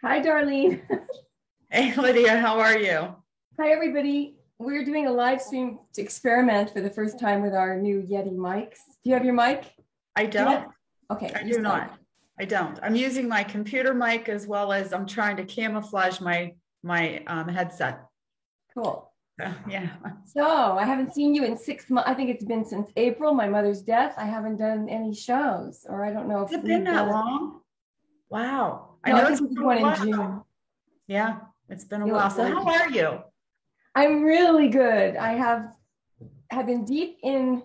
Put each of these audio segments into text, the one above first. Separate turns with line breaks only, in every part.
Hi, Darlene.
Hey, Lydia, how are you?
Hi, everybody. We're doing a live stream experiment for the first time with our new Yeti mics. Do you have your mic
I
yet?
don't.
Okay,
I
you
do
start.
not. I don't. I'm using my computer mic as well as I'm trying to camouflage my headset.
Cool.
Yeah.
So I haven't seen you in 6 months. I think it's been since April, my mother's death. I haven't done any shows, or I don't know
Has
if
it been
we've
that
done it.
long? Wow. I
No, I
know it's
think we
been
did
a
one in
while.
June.
Yeah, it's been a
You
while.
look
So how
gorgeous.
are you?
I'm really good. I have been deep in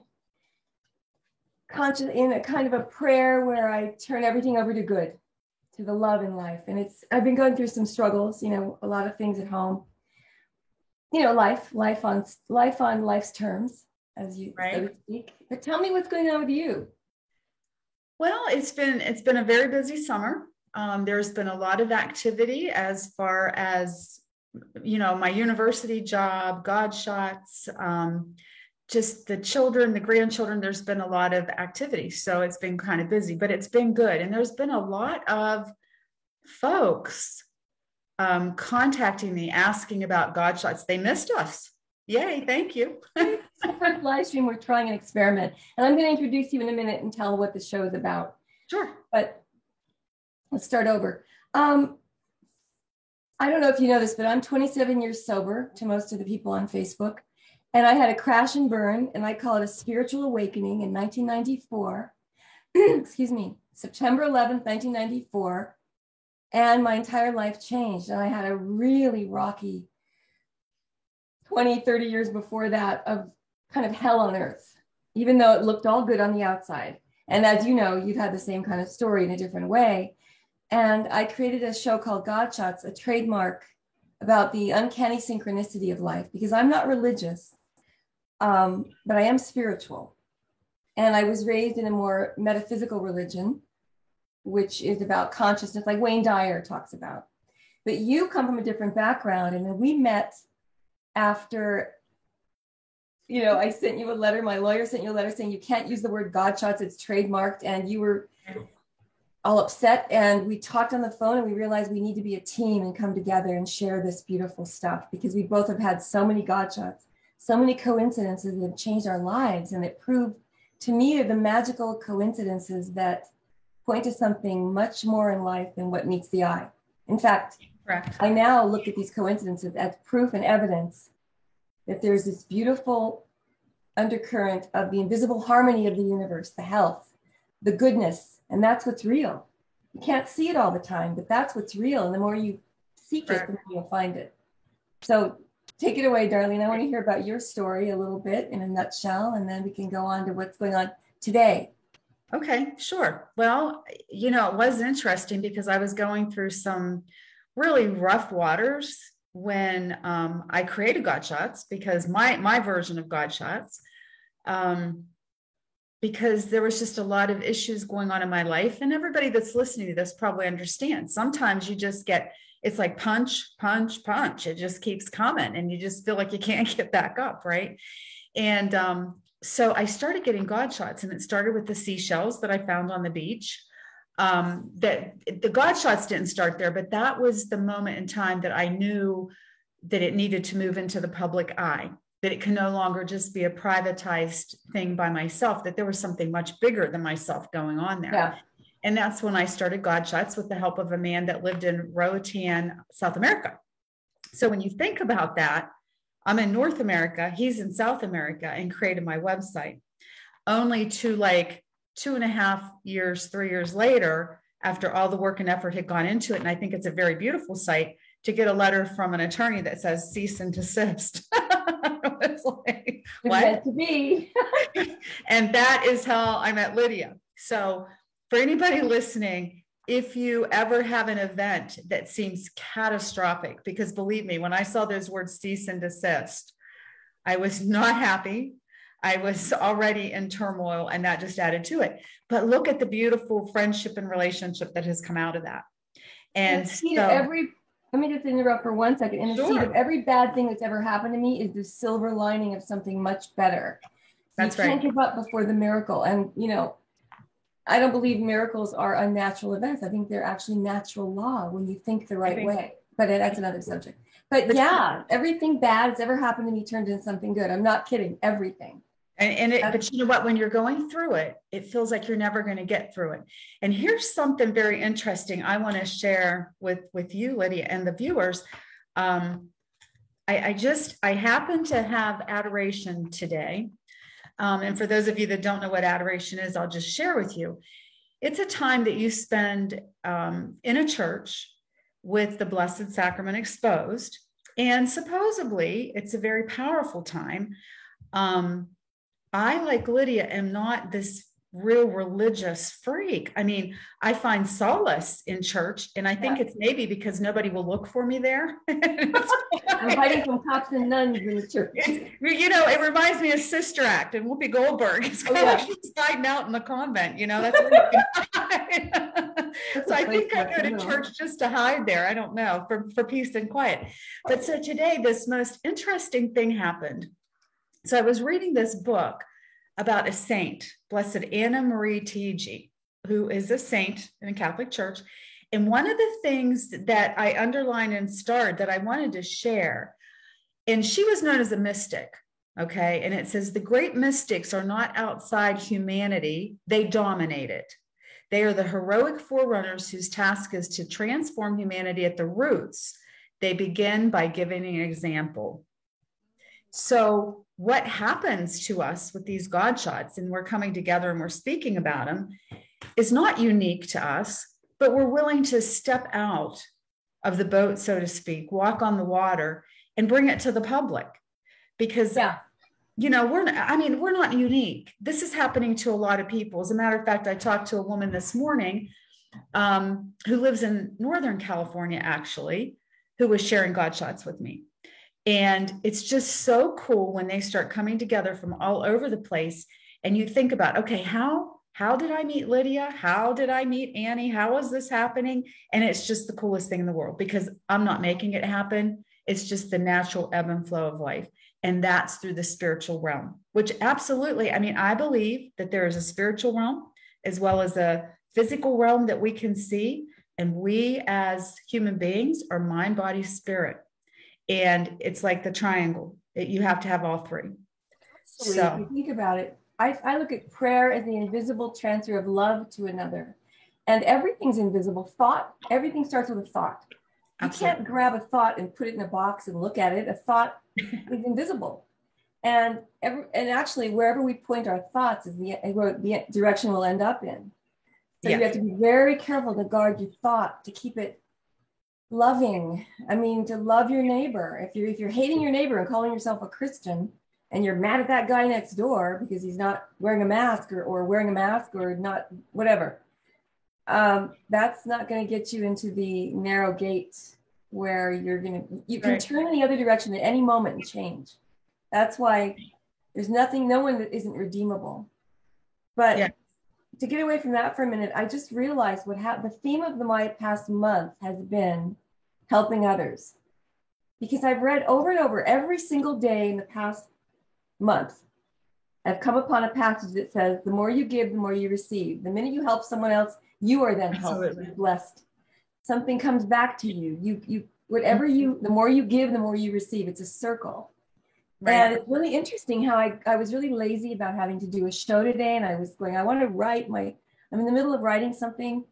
conscious in a kind of a prayer where I turn everything over to good, to the love in life. And I've been going through some struggles, a lot of things at home, life on life's terms, as you so
Right.
to speak. But tell me what's going on with you.
Well, it's been a very busy summer. There's been a lot of activity as far as my university job, God shots, just the children, the grandchildren. There's been a lot of activity, so it's been kind of busy, but it's been good. And there's been a lot of folks contacting me asking about God shots. They missed us. Yay! Thank you.
It's the first live stream. We're trying an experiment, and I'm going to introduce you in a minute and tell what the show is about.
Sure.
But let's start over. Um, I don't know if you know this, but I'm 27 years sober to most of the people on Facebook. And I had a crash and burn, and I call it a spiritual awakening in 1994. Excuse me, September 11th, 1994. And my entire life changed. And I had a really rocky 20, 30 years before that of kind of hell on earth, even though it looked all good on the outside. And as you know, you've had the same kind of story in a different way. And I created a show called God Shots, a trademark about the uncanny synchronicity of life, because I'm not religious, but I am spiritual. And I was raised in a more metaphysical religion, which is about consciousness, like Wayne Dyer talks about. But you come from a different background. And then we met after, I sent you a letter. My lawyer sent you a letter saying you can't use the word God Shots, it's trademarked. And you were all upset, and we talked on the phone, and we realized we need to be a team and come together and share this beautiful stuff, because we both have had so many God shots, so many coincidences that have changed our lives. And it proved to me the magical coincidences that point to something much more in life than what meets the eye. In fact,
Correct.
I now look at these coincidences as proof and evidence that there's this beautiful undercurrent of the invisible harmony of the universe, the health, the goodness, and that's what's real. You can't see it all the time, but that's what's real. And the more you seek it, the more you'll find it. So take it away, Darlene. I want to hear about your story a little bit in a nutshell, and then we can go on to what's going on today.
Okay, sure. Well, it was interesting because I was going through some really rough waters when I created God Shots, because my version of God Shots, um, because there was just a lot of issues going on in my life. And everybody that's listening to this probably understands. Sometimes you just get, it's like punch, punch, punch. It just keeps coming and you just feel like you can't get back up, right? And so I started getting God shots, and it started with the seashells that I found on the beach. That the God shots didn't start there, but that was the moment in time that I knew that it needed to move into the public eye, that it can no longer just be a privatized thing by myself, that there was something much bigger than myself going on there.
Yeah.
And that's when I started God Shots with the help of a man that lived in Roatan, South America. So when you think about that, I'm in North America, he's in South America, and created my website. Only to like 2.5 years, 3 years later, after all the work and effort had gone into it, and I think it's a very beautiful site, to get a letter from an attorney that says cease and desist. It's like,
It's
what?
meant to be.
And that is how I met Lydia. So for anybody listening, if you ever have an event that seems catastrophic, because believe me, when I saw those words cease and desist, I was not happy. I was already in turmoil, and that just added to it. But look at the beautiful friendship and relationship that has come out of that. And so,
Let me just interrupt for 1 second. In the seed of
sure,
every bad thing that's ever happened to me is the silver lining of something much better. So you
that's
can't
right.
give up before the miracle. And, I don't believe miracles are unnatural events. I think they're actually natural law when you think the right way. But that's another subject. But yeah, everything bad that's ever happened to me turned into something good. I'm not kidding. Everything.
But you know what, when you're going through it, it feels like you're never going to get through it. And here's something very interesting I want to share with you, Lydia, and the viewers. I happen to have adoration today. And for those of you that don't know what adoration is, I'll just share with you. It's a time that you spend in a church with the Blessed Sacrament exposed. And supposedly it's a very powerful time. I, like Lydia, am not this real religious freak. I mean, I find solace in church, and I think it's maybe because nobody will look for me there.
I'm hiding from cops and nuns in the church.
You know, it reminds me of Sister Act and Whoopi Goldberg. It's kind of like she's hiding out in the convent, you know, that's so I think I go to church just to hide there. I don't know, for peace and quiet. But so today, this most interesting thing happened. So I was reading this book about a saint, Blessed Anna Marie Tigi, who is a saint in the Catholic Church. And one of the things that I underlined and starred that I wanted to share, and she was known as a mystic, okay? And it says, the great mystics are not outside humanity, they dominate it. They are the heroic forerunners whose task is to transform humanity at the roots. They begin by giving an example. So what happens to us with these God shots, and we're coming together and we're speaking about them, is not unique to us, but we're willing to step out of the boat, so to speak, walk on the water and bring it to the public. Because, you know, we're not unique. This is happening to a lot of people. As a matter of fact, I talked to a woman this morning who lives in Northern California, actually, who was sharing God shots with me. And it's just so cool when they start coming together from all over the place. And you think about, okay, how did I meet Lydia? How did I meet Annie? How is this happening? And it's just the coolest thing in the world, because I'm not making it happen. It's just the natural ebb and flow of life. And that's through the spiritual realm, which absolutely, I mean, I believe that there is a spiritual realm as well as a physical realm that we can see. And we as human beings are mind, body, spirit. And it's like the triangle. You have to have all three.
Absolutely. So if you think about it, I look at prayer as the invisible transfer of love to another. And everything's invisible. Thought, everything starts with a thought. You can't grab a thought and put it in a box and look at it. A thought is invisible. And actually, wherever we point our thoughts is the direction we'll end up in. So you have to be very careful to guard your thought, to keep it loving. I mean, to love your neighbor. If you're hating your neighbor and calling yourself a Christian, and you're mad at that guy next door because he's not wearing a mask or wearing a mask or not, whatever, that's not going to get you into the narrow gate where you can turn in the other direction at any moment and change. That's why there's no one that isn't redeemable. But to get away from that for a minute, I just realized the theme of my past month has been helping others. Because I've read over and over every single day in the past month, I've come upon a passage that says, the more you give, the more you receive. The minute you help someone else, you are then helped and blessed. Something comes back to you. The more you give, the more you receive. It's a circle. Right. And it's really interesting how I was really lazy about having to do a show today. And I was going, I want to I'm in the middle of writing something.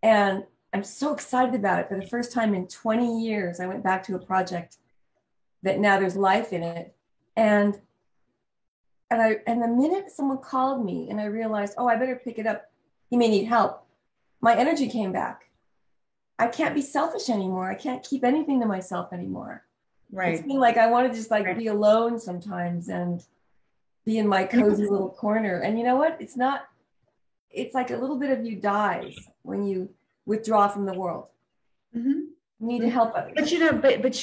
And I'm so excited about it. For the first time in 20 years, I went back to a project that now there's life in it. And the minute someone called me and I realized, oh, I better pick it up, he may need help, my energy came back. I can't be selfish anymore. I can't keep anything to myself anymore. Right. It's been like I want to just be alone sometimes and be in my cozy little corner. And you know what? It's like a little bit of you dies when you withdraw from the world. Mm-hmm. You need to help others.
But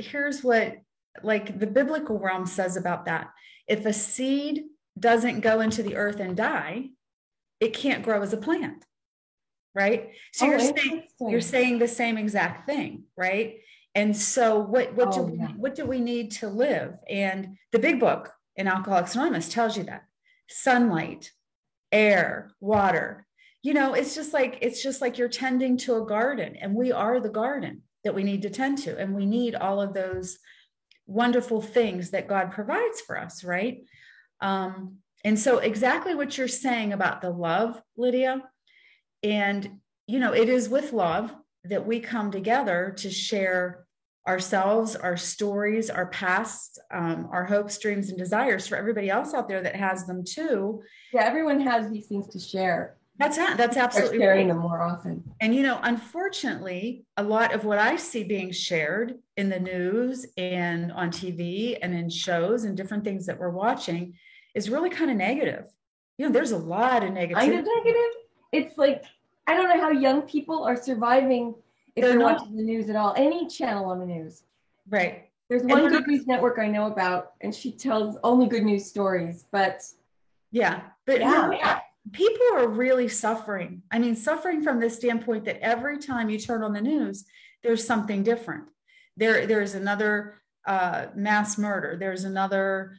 here's what like the biblical realm says about that. If a seed doesn't go into the earth and die, it can't grow as a plant, right? So you're saying the same exact thing, right? And so what do we need to live? And the big book in Alcoholics Anonymous tells you that sunlight, air, water. It's just like you're tending to a garden, and we are the garden that we need to tend to. And we need all of those wonderful things that God provides for us, right? And so exactly what you're saying about the love, Lydia, and, it is with love that we come together to share ourselves, our stories, our past, our hopes, dreams, and desires for everybody else out there that has them too.
Yeah, everyone has these things to share.
That's absolutely
sharing them more often.
And, unfortunately, a lot of what I see being shared in the news and on TV and in shows and different things that we're watching is really kind of negative. There's a lot of negativity.
Kind of negative. It's like, I don't know how young people are surviving if they're watching the news at all. Any channel on the news.
Right.
There's one good news network I know about, and she tells only good news stories, but.
Yeah. But people are really suffering. I mean, suffering from the standpoint that every time you turn on the news, there's something different. There's another mass murder. There's another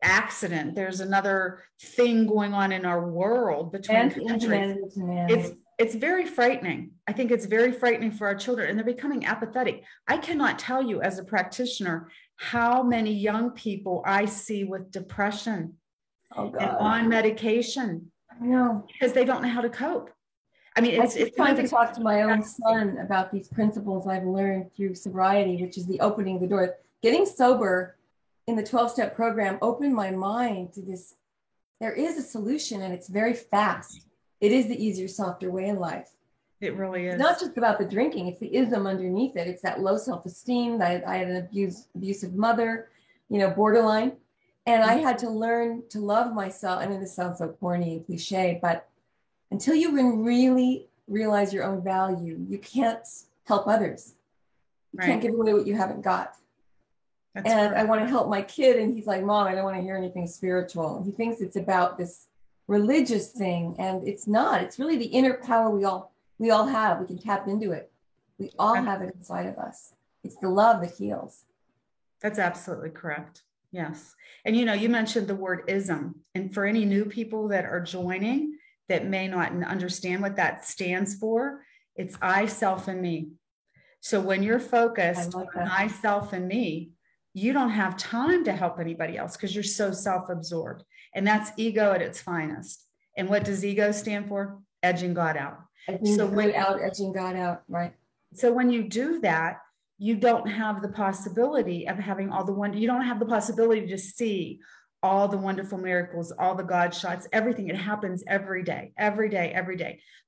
accident. There's another thing going on in our world between countries. It's very frightening. I think it's very frightening for our children, and they're becoming apathetic. I cannot tell you as a practitioner how many young people I see with depression and on medication.
I know.
Because they don't know how to cope. I mean, it's
trying to talk to my own son about these principles I've learned through sobriety, which is the opening of the door. Getting sober in the 12-step program opened my mind to this. There is a solution, and it's very fast. It is the easier, softer way in life.
It really is.
It's not just about the drinking. It's the ism underneath it. It's that low self-esteem. I had an abusive mother, borderline. And I had to learn to love myself. I mean, this sounds so corny and cliche, but until you can really realize your own value, you can't help others. You can't give away what you haven't got. That's and right. I want to help my kid. And he's like, Mom, I don't want to hear anything spiritual. He thinks it's about this religious thing. And it's not. It's really the inner power we all have. We can tap into it. We all have it inside of us. It's the love that heals.
That's absolutely correct. Yes. And, you mentioned the word ism. And for any new people that are joining that may not understand what that stands for, it's I, self, and me. So when you're focused on I, self, and me, you don't have time to help anybody else because you're so self-absorbed. And that's ego at its finest. And what does ego stand for? Edging God out.
Edging God out, right.
So when you do that, you don't have the possibility of having you don't have the possibility to see all the wonderful miracles, all the God shots, everything. It happens every day,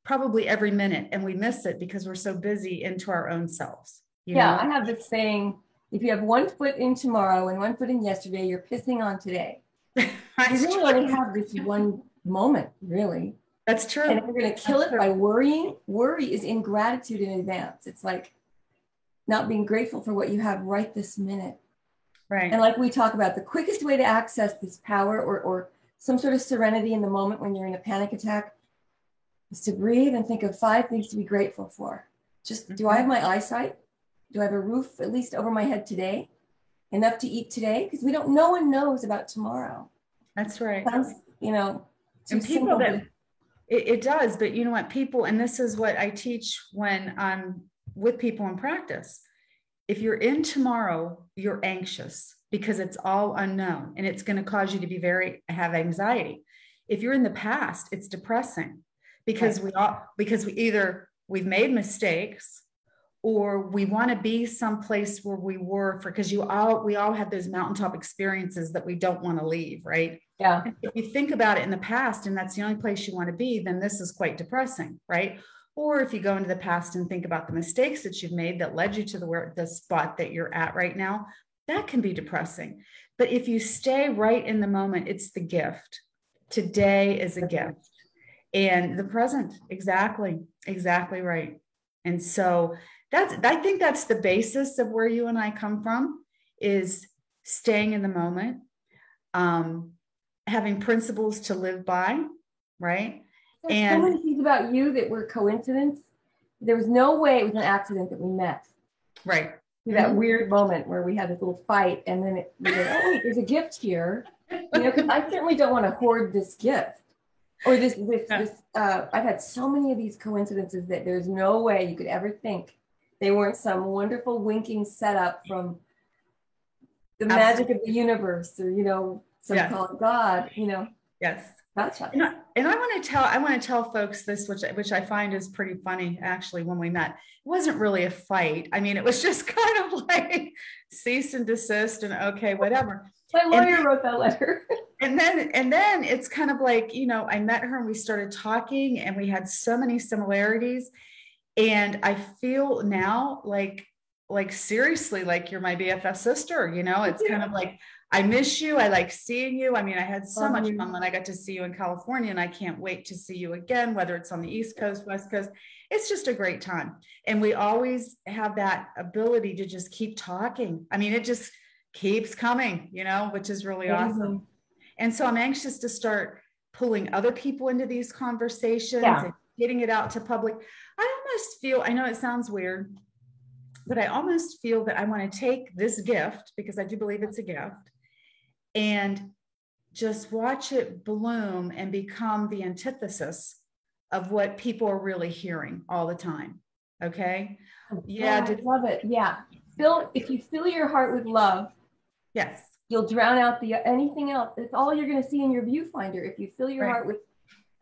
probably every minute. And we miss it because we're so busy into our own selves.
I have this saying, if you have 1 foot in tomorrow and 1 foot in yesterday, you're pissing on today. You really only have this one moment, really.
That's true.
And if you're going to kill it by worrying, worry is ingratitude in advance. It's like not being grateful for what you have right this minute.
Right.
And like we talk about, the quickest way to access this power or some sort of serenity in the moment when you're in a panic attack is to breathe and think of 5 things to be grateful for. Just, do I have my eyesight? Do I have a roof at least over my head today? Enough to eat today? Because no one knows about tomorrow.
That's right.
Sounds,
and people it does, but you know what, people, and this is what I teach when I'm with people in practice. If you're in tomorrow, you're anxious because it's all unknown and it's going to cause you to have anxiety. If you're in the past, it's depressing because we've made mistakes or we want to be someplace where we were because we all have those mountaintop experiences that we don't want to leave. Right.
Yeah.
If you think about it in the past and that's the only place you want to be, then this is quite depressing. Right. Or if you go into the past and think about the mistakes that you've made that led you to the spot that you're at right now, that can be depressing. But if you stay right in the moment, it's the gift. Today is a gift. And the present, exactly right. And so I think that's the basis of where you and I come from, is staying in the moment, having principles to live by, right?
There's so many things about you that were coincidence. There was no way it was an accident that we met.
Right.
That weird moment where we had this little fight and then we go, oh, wait, there's a gift here. Because I certainly don't want to hoard this gift. Or I've had so many of these coincidences that there's no way you could ever think they weren't some wonderful winking setup from the magic of the universe, or, some call it God,
Yes.
Gotcha.
And I want to tell folks this, which I find is pretty funny. Actually, when we met, it wasn't really a fight. I mean, it was just kind of like cease and desist and okay, whatever.
My lawyer wrote that letter.
And then it's kind of like, I met her and we started talking and we had so many similarities. And I feel now like seriously, like you're my BFF sister, it's kind of like, I miss you. I like seeing you. I mean, I had so much fun when I got to see you in California, and I can't wait to see you again, whether it's on the East Coast, West Coast. It's just a great time. And we always have that ability to just keep talking. I mean, it just keeps coming, which is really awesome. And so I'm anxious to start pulling other people into these conversations and getting it out to public. I almost feel, I know it sounds weird, but I almost feel that I want to take this gift, because I do believe it's a gift, and just watch it bloom and become the antithesis of what people are really hearing all the time. Okay. Yeah.
I love it. Yeah. If you fill your heart with love,
yes,
you'll drown out anything else. It's all you're going to see in your viewfinder. If you fill your heart with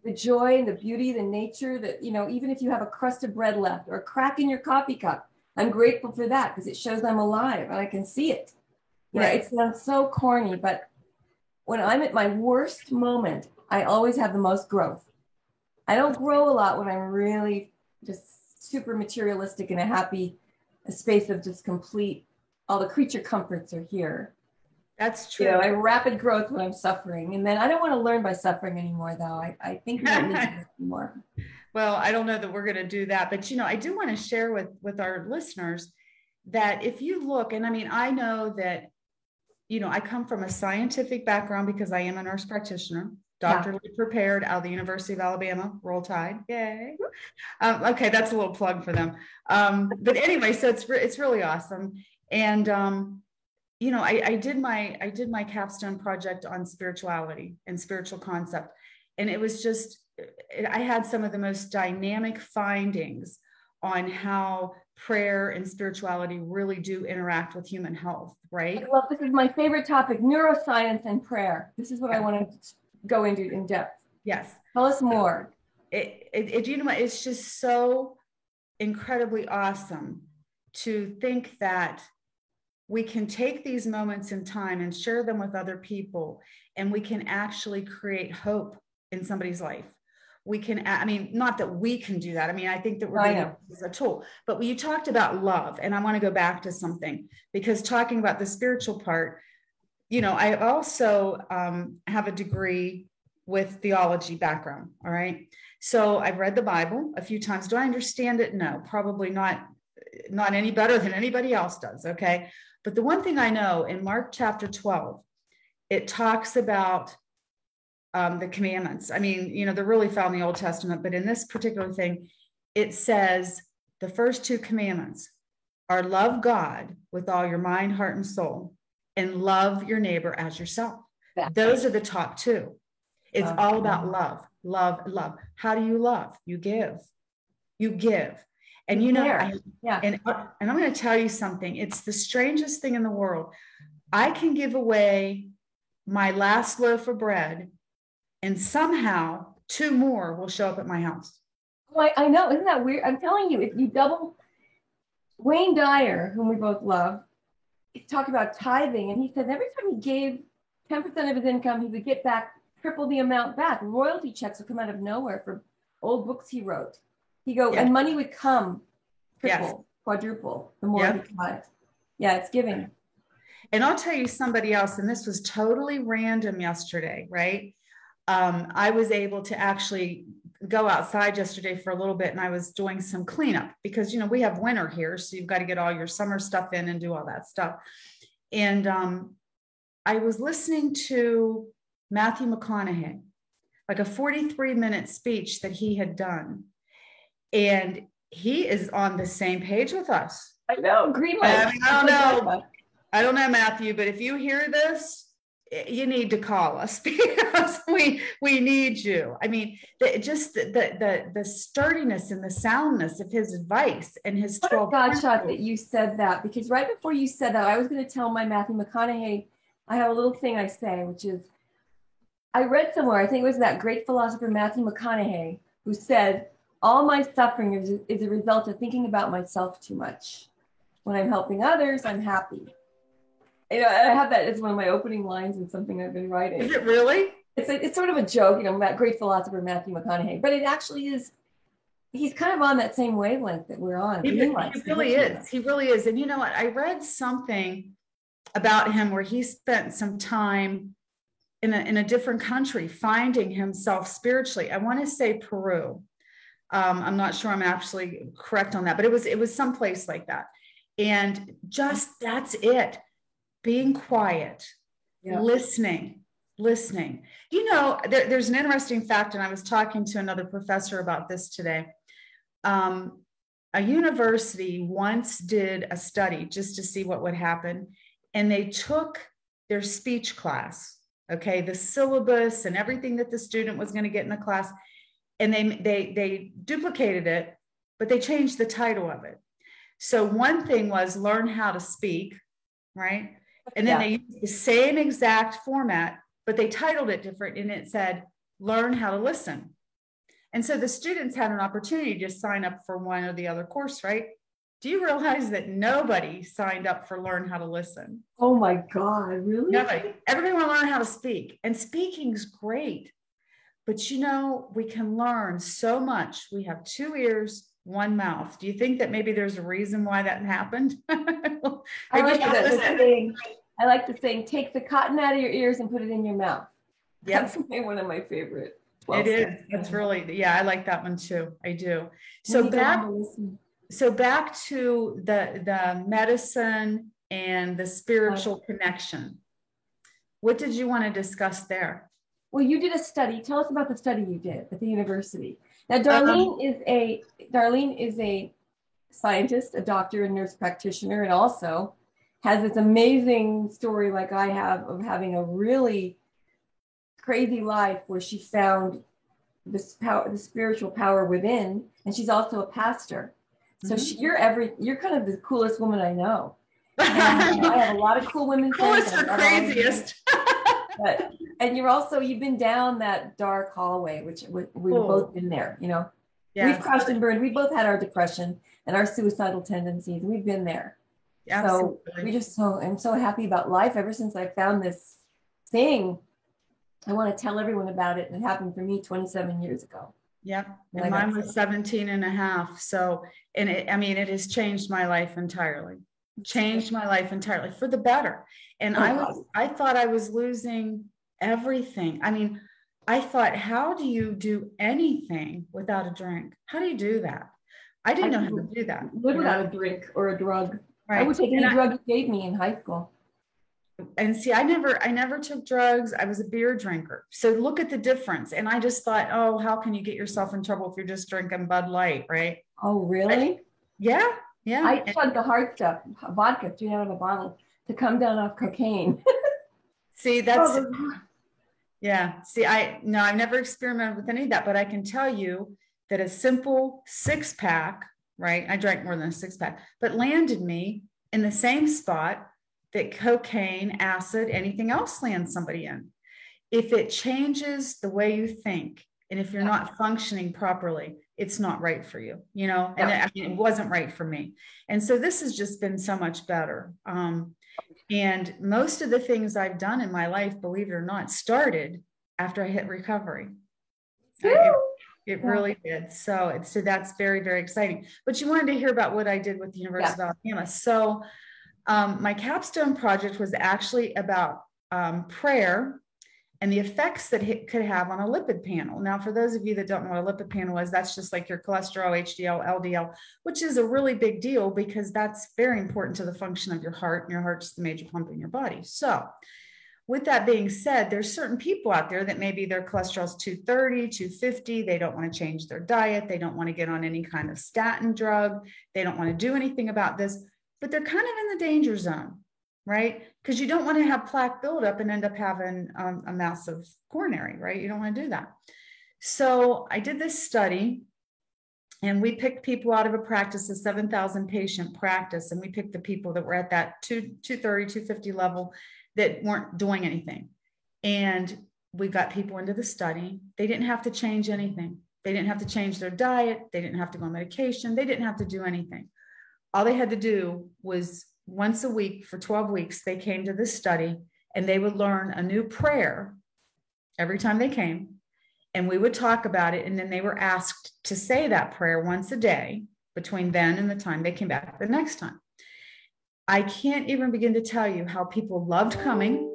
the joy and the beauty, the nature, that, even if you have a crust of bread left or a crack in your coffee cup, I'm grateful for that, because it shows I'm alive and I can see it. It sounds so corny, but when I'm at my worst moment, I always have the most growth. I don't grow a lot when I'm really just super materialistic in a space of just complete, all the creature comforts are here.
That's true.
I rapid growth when I'm suffering. And then I don't want to learn by suffering anymore, though. I think we don't need to anymore.
Well, I don't know that we're going to do that, but, I do want to share with our listeners that if you look, and I mean, I know that, I come from a scientific background because I am a nurse practitioner, doctorally prepared out of the University of Alabama, Roll Tide. Yay. Okay. That's a little plug for them. But anyway, so it's really awesome. And, I did my capstone project on spirituality and spiritual concept. And it was just, I had some of the most dynamic findings on how prayer and spirituality really do interact with human health, right?
Well, this is my favorite topic, neuroscience and prayer. This is what I want to go into in depth.
Yes.
Tell us more.
It's just so incredibly awesome to think that we can take these moments in time and share them with other people, and we can actually create hope in somebody's life. We can, not that we can do that. I mean, I think that we're using this as a tool, but when you talked about love, and I want to go back to something, because talking about the spiritual part, I also have a degree with theology background. All right. So I've read the Bible a few times. Do I understand it? No, probably not any better than anybody else does. Okay. But the one thing I know, in Mark chapter 12, it talks about the commandments. I mean, they're really found in the Old Testament, but in this particular thing, it says the first two commandments are love God with all your mind, heart, and soul, and love your neighbor as yourself. Those are the top two. It's all about love, love, love. How do you love? You give. And and I'm going to tell you something. It's the strangest thing in the world. I can give away my last loaf of bread, and somehow 2 more will show up at my house.
Well, I know. Isn't that weird? I'm telling you, if you double, Wayne Dyer, whom we both love, he talked about tithing, and he said every time he gave 10% of his income, he would get back triple the amount back. Royalty checks would come out of nowhere for old books he wrote. And money would come triple, quadruple, the more he tithed. Yeah, it's giving.
And I'll tell you somebody else, and this was totally random yesterday, right? I was able to actually go outside yesterday for a little bit, and I was doing some cleanup because, we have winter here. So you've got to get all your summer stuff in and do all that stuff. And I was listening to Matthew McConaughey, like a 43-minute speech that he had done. And he is on the same page with us.
I know, green light.
I don't know, Matthew, but if you hear this, you need to call us because we need you. I mean, the sturdiness and the soundness of his advice and his 12
God shot that you said that, because right before you said that, I was going to tell my Matthew McConaughey, I have a little thing I say, which is, I read somewhere, I think it was that great philosopher Matthew McConaughey, who said, all my suffering is a result of thinking about myself too much. When I'm helping others, I'm happy. You know, I have that as one of my opening lines in something I've been writing.
Is it really?
It's sort of a joke, you know, that great philosopher Matthew McConaughey, but it actually is. He's kind of on that same wavelength that we're on.
He really is. He really is. And you know what? I read something about him where he spent some time in a different country finding himself spiritually. I want to say Peru. I'm not sure I'm actually correct on that, but it was someplace like that. And just that's it. Being quiet, listening. You know, there's an interesting fact, and I was talking to another professor about this today. A university once did a study just to see what would happen, and they took their speech class, okay, the syllabus and everything that the student was going to get in the class, and they duplicated it, but they changed the title of it. So one thing was learn how to speak, right? And then they used the same exact format, but they titled it different, and it said, learn how to listen. And so the students had an opportunity to sign up for one or the other course, right? Do you realize that nobody signed up for learn how to listen?
Oh my God, really?
Nobody. Everybody want to learn how to speak. And speaking's great. But you know, we can learn so much. We have 2 ears, 1 mouth. Do you think that maybe there's a reason why that happened?
I like the saying, take the cotton out of your ears and put it in your mouth.
Yep.
That's one of my favorite.
It is. That's really, I like that one too. I do. So back to the medicine and the spiritual connection. What did you want to discuss there?
Well, you did a study. Tell us about the study you did at the university. Now, Darlene is a scientist, a doctor, and nurse practitioner, and also has this amazing story like I have of having a really crazy life where she found this power, the spiritual power within, and she's also a pastor. So you're kind of the coolest woman I know. And I have a lot of cool women friends.
Coolest or craziest.
And you've been down that dark hallway, which we've both been there, you know. We've crashed and burned. We both had our depression and our suicidal tendencies. We've been there. So I'm so happy about life ever since I found this thing. I want to tell everyone about it. And it happened for me 27 years ago.
Yep. And mine was 17 and a half. So, and it has changed my life entirely. Changed my life entirely for the better. And I thought I was losing everything. I mean, I thought, how do you do anything without a drink? How do you do that? I didn't know how to do that.
Live without a drink or a drug. Right. I would take any drug you gave me in high school.
And see, I never took drugs. I was a beer drinker. So look at the difference. And I just thought, oh, how can you get yourself in trouble if you're just drinking Bud Light, right?
Oh, really?
Yeah.
I chugged the hard stuff, vodka, 3 out of a bottle, to come down off cocaine.
See, that's, yeah. See, I've never experimented with any of that, but I can tell you that a simple 6-pack, right? I drank more than a 6-pack, but landed me in the same spot that cocaine, acid, anything else lands somebody in. If it changes the way you think, and if you're not functioning properly, it's not right for you, you know, and it wasn't right for me. And so this has just been so much better. And most of the things I've done in my life, believe it or not, started after I hit recovery. It really did. So that's very, very exciting. But you wanted to hear about what I did with the University of Alabama. So my capstone project was actually about prayer and the effects that it could have on a lipid panel. Now, for those of you that don't know what a lipid panel is, that's just like your cholesterol, HDL, LDL, which is a really big deal because that's very important to the function of your heart, and your heart's the major pump in your body. So with that being said, there's certain people out there that maybe their cholesterol's 230, 250. They don't want to change their diet. They don't want to get on any kind of statin drug. They don't want to do anything about this, but they're kind of in the danger zone. right? Because you don't want to have plaque buildup and end up having a massive coronary, right? You don't want to do that. So I did this study, and we picked people out of a practice, a 7,000 patient practice. And we picked the people that were at that 230, 250 level that weren't doing anything. And we got people into the study. They didn't have to change anything. They didn't have to change their diet. They didn't have to go on medication. They didn't have to do anything. All they had to do was once a week for 12 weeks, they came to this study, and they would learn a new prayer every time they came. And we would talk about it. And then they were asked to say that prayer once a day between then and the time they came back the next time. I can't even begin to tell you how people loved coming.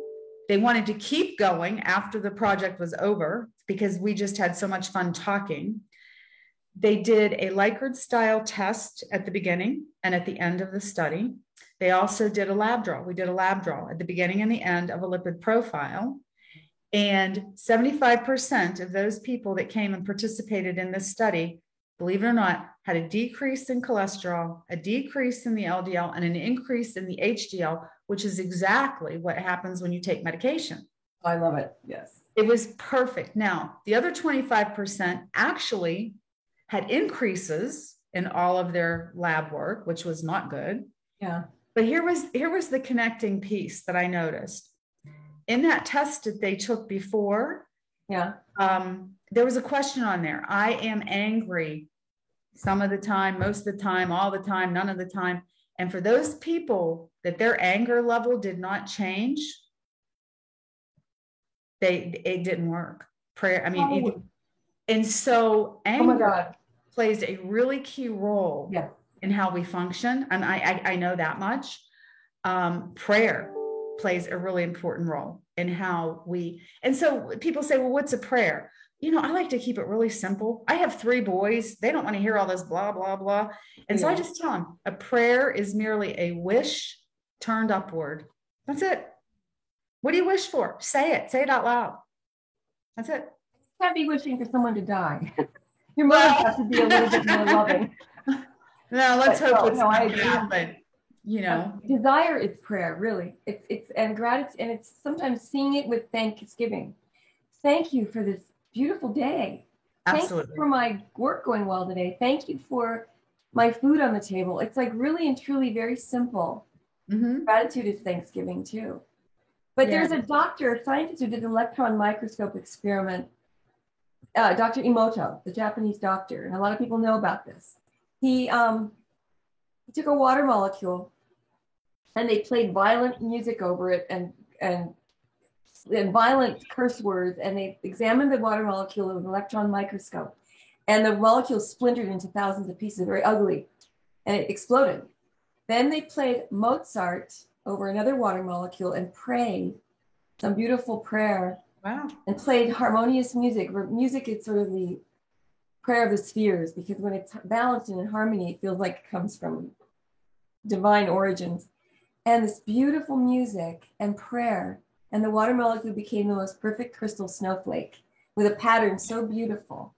They wanted to keep going after the project was over because we just had so much fun talking. They did a Likert style test at the beginning and at the end of the study. They also did a lab draw. We did a lab draw at the beginning and the end of a lipid profile. And 75% of those people that came and participated in this study, believe it or not, had a decrease in cholesterol, a decrease in the LDL, and an increase in the HDL, which is exactly what happens when you take medication.
I love it. Yes.
It was perfect. Now, the other 25% actually had increases in all of their lab work, which was not good.
Yeah.
But here was the connecting piece that I noticed. In that test that they took before,
yeah,
there was a question on there. I am angry some of the time, most of the time, all the time, none of the time. And for those people that their anger level did not change, it didn't work. Prayer, I mean, and so anger plays a really key role in how we function. And I know that much. Prayer plays a really important role in how we, and so people say, well, what's a prayer? You know, I like to keep it really simple. I have 3 boys. They don't want to hear all this blah, blah, blah. And so I just tell them a prayer is merely a wish turned upward. That's it. What do you wish for? Say it out loud. That's it.
You can't be wishing for someone to die. Your mother has to be a little bit more loving.
No, let's hope it's not going to happen. You know,
desire is prayer, really. It's and gratitude, and it's sometimes seeing it with thanksgiving. Thank you for this beautiful day.
Absolutely.
Thank you for my work going well today. Thank you for my food on the table. It's like really and truly very simple. Mm-hmm. Gratitude is thanksgiving too. But there's a doctor, a scientist who did an electron microscope experiment, Dr. Emoto, the Japanese doctor, and a lot of people know about this. He took a water molecule and they played violent music over it and violent curse words, and they examined the water molecule with an electron microscope, and the molecule splintered into thousands of pieces, very ugly, and it exploded. Then they played Mozart over another water molecule and prayed some beautiful prayer.
Wow.
And played harmonious music. Music is sort of the prayer of the spheres, because when it's balanced and in harmony, it feels like it comes from divine origins. And this beautiful music and prayer, and the water molecule became the most perfect crystal snowflake with a pattern so beautiful.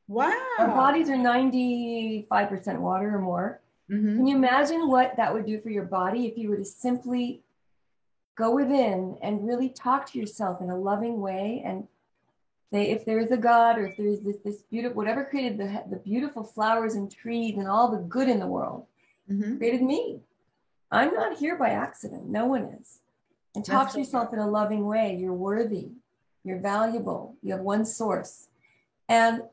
Wow.
Our bodies are 95% water or more. Mm-hmm. Can you imagine what that would do for your body if you were to simply go within and really talk to yourself in a loving way and say, if there is a God, or if there is this beautiful, whatever created the beautiful flowers and trees and all the good in the world, created me. I'm not here by accident. No one is. And talk to yourself in a loving way. You're worthy. You're valuable. You have one source. And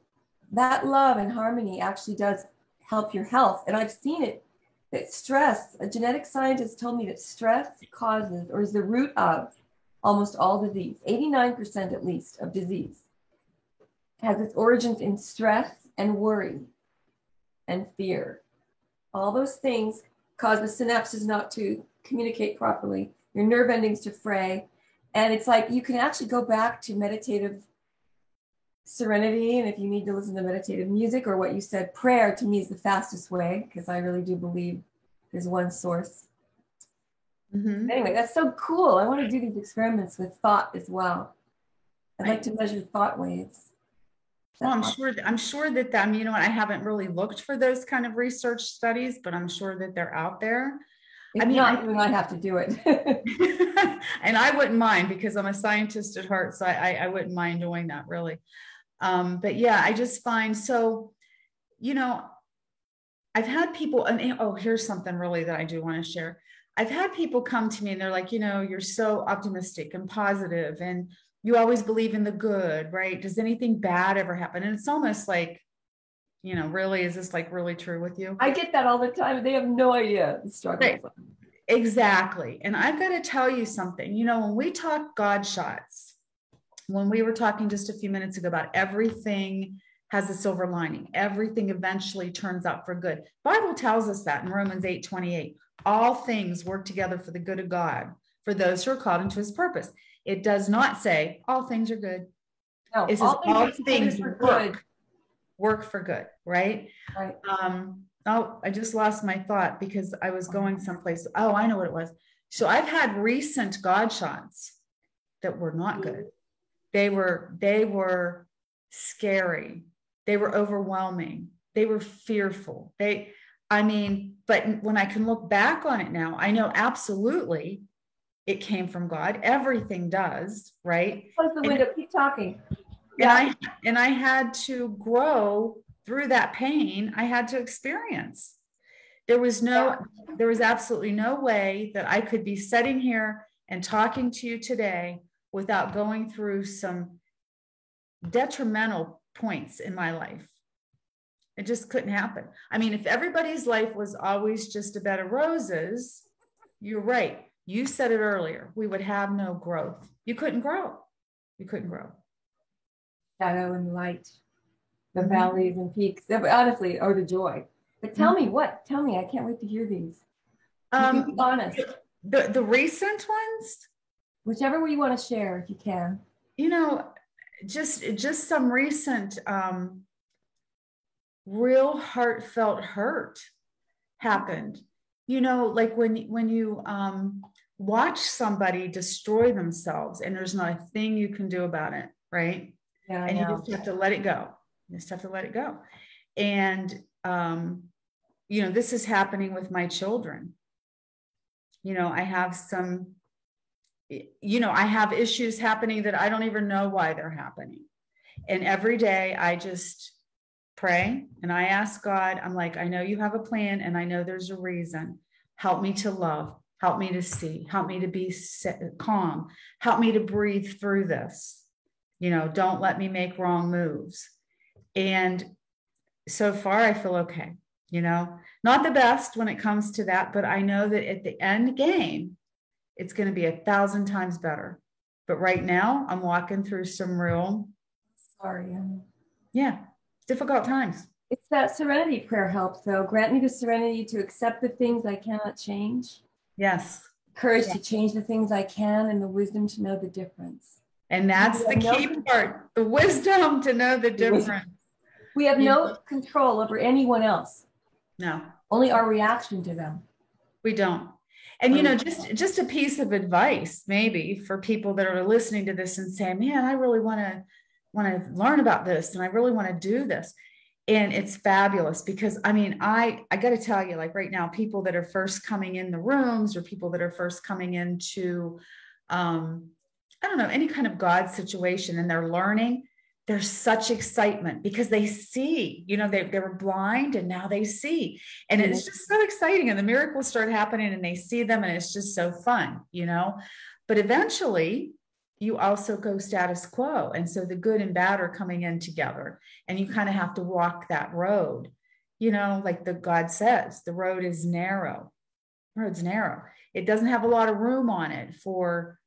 that love and harmony actually does help your health. And I've seen it, that stress, a genetic scientist told me that stress causes, or is the root of, almost all disease. 89% at least of disease has its origins in stress and worry and fear. All those things cause the synapses not to communicate properly, your nerve endings to fray. And it's like you can actually go back to meditative serenity. And if you need to listen to meditative music, or what you said, prayer to me is the fastest way, because I really do believe there's one source. Mm-hmm. Anyway, that's so cool. I want to do these experiments with thought as well. I'd like to measure thought waves.
Well, I'm sure that I haven't really looked for those kind of research studies, but I'm sure that they're out there.
If not, you and I have to do it.
And I wouldn't mind because I'm a scientist at heart. So I wouldn't mind doing that really. But yeah, I just find so, you know, I've had people, and oh, here's something really that I do want to share. I've had people come to me and they're like, you know, you're so optimistic and positive and you always believe in the good, right? Does anything bad ever happen? And it's almost like, you know, really, is this like really true with you?
I get that all the time. They have no idea the struggle.
Right. Exactly. And I've got to tell you something, you know, when we talk God shots, when we were talking just a few minutes ago about everything has a silver lining, everything eventually turns out for good. Bible tells us that in Romans 8:28, all things work together for the good of God, for those who are called into his purpose. It does not say all things are good.
No,
it says all things work for good, right?
Right.
Oh, I just lost my thought because I was going someplace. Oh, I know what it was. So I've had recent God shots that were not good. They were scary. They were overwhelming. They were fearful. But when I can look back on it now, I know absolutely it came from God. Everything does, right?
Close the window. Keep talking.
And I had to grow through that pain. I had to experience. There was absolutely no way that I could be sitting here and talking to you today without going through some detrimental points in my life. It just couldn't happen. I mean, if everybody's life was always just a bed of roses, you're right. You said it earlier. We would have no growth. You couldn't grow. You couldn't grow.
Shadow and light, the valleys and peaks, honestly, or the joy. But tell me, I can't wait to hear these. You be honest.
The recent ones?
Whichever way you want to share, if you can.
You know, just some recent real heartfelt hurt happened. You know, like when you watch somebody destroy themselves and there's not a thing you can do about it, right?
Yeah,
and you just have to let it go. You just have to let it go. And, you know, this is happening with my children. You know, I have issues happening that I don't even know why they're happening. And every day I just pray and I ask God, I'm like, I know you have a plan and I know there's a reason. Help me to love, help me to see, help me to be calm, help me to breathe through this. You know, don't let me make wrong moves. And so far, I feel okay. You know, not the best when it comes to that, but I know that at the end game, it's going to be 1,000 times better. But right now, I'm walking through some real, difficult times.
It's that serenity prayer helps, though. Grant me the serenity to accept the things I cannot change.
Yes.
Courage to change the things I can, and the wisdom to know the difference.
And that's the key part, the wisdom to know the difference.
We have no control over anyone else.
No.
Only our reaction to them.
We don't. And, you know, just a piece of advice, maybe for people that are listening to this and saying, man, I really want to learn about this and I really want to do this. And it's fabulous because, I mean, I got to tell you, like right now, people that are first coming in the rooms or people that are first coming into, I don't know, any kind of God situation and they're learning, there's such excitement because they see, you know, they were blind and now they see. And it's just so exciting. And the miracles start happening and they see them and it's just so fun, you know. But eventually you also go status quo. And so the good and bad are coming in together and you kind of have to walk that road, you know, like God says, the road is narrow. The road's narrow. It doesn't have a lot of room on it for,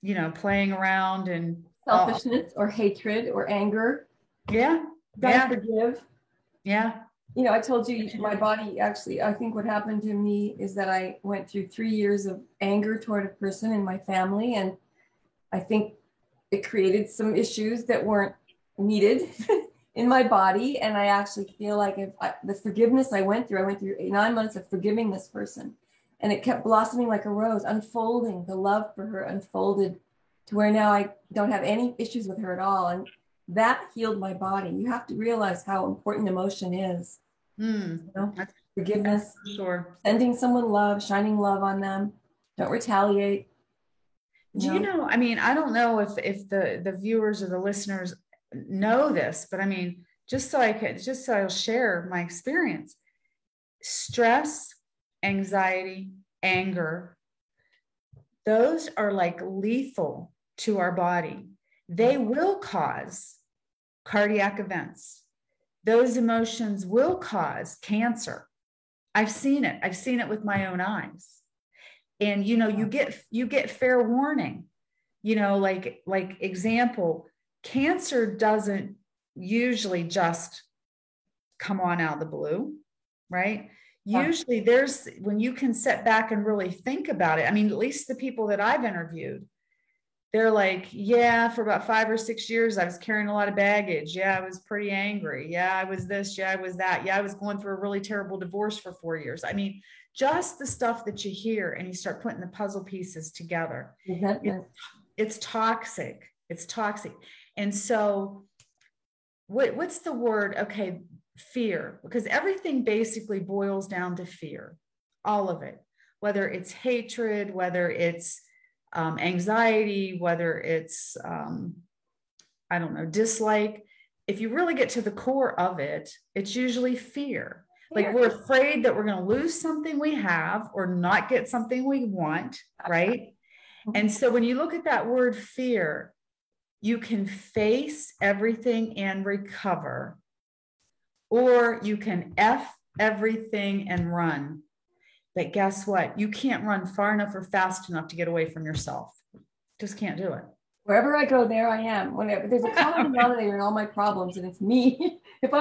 you know, playing around and
selfishness or hatred or anger.
Yeah.
Forgive.
Yeah.
You know, I told you my body actually, I think what happened to me is that I went through 3 years of anger toward a person in my family. And I think it created some issues that weren't needed in my body. And I actually feel like the forgiveness I went through 9 months of forgiving this person. And it kept blossoming like a rose, unfolding. The love for her unfolded to where now I don't have any issues with her at all. And that healed my body. You have to realize how important emotion is.
You know?
forgiveness,
Sure.
sending someone love, shining love on them. Don't retaliate.
Do you know, I mean, I don't know if the viewers or the listeners know this, but I mean, just so I'll share my experience. Stress, anxiety, anger, those are like lethal to our body. They will cause cardiac events. Those emotions will cause cancer. I've seen it. I've seen it with my own eyes. And you get fair warning. Like example, cancer doesn't usually just come on out of the blue, right?
Yeah.
Usually when you can sit back and really think about it. I mean, at least the people that I've interviewed, they're like, yeah, for about 5 or 6 years, I was carrying a lot of baggage. Yeah, I was pretty angry. Yeah, I was this. Yeah, I was that. Yeah, I was going through a really terrible divorce for 4 years. I mean, just the stuff that you hear and you start putting the puzzle pieces together. It's toxic. It's toxic. And so what's the word? Okay, fear, because everything basically boils down to fear, all of it, whether it's hatred, whether it's anxiety, whether it's, I don't know, dislike. If you really get to the core of it, it's usually fear. Like we're afraid that we're going to lose something we have or not get something we want, right? And so when you look at that word fear, you can face everything and recover, or you can F everything and run. But guess what? You can't run far enough or fast enough to get away from yourself. Just can't do it.
Wherever I go, there I am. Whenever there's a common denominator in all my problems, and it's me. If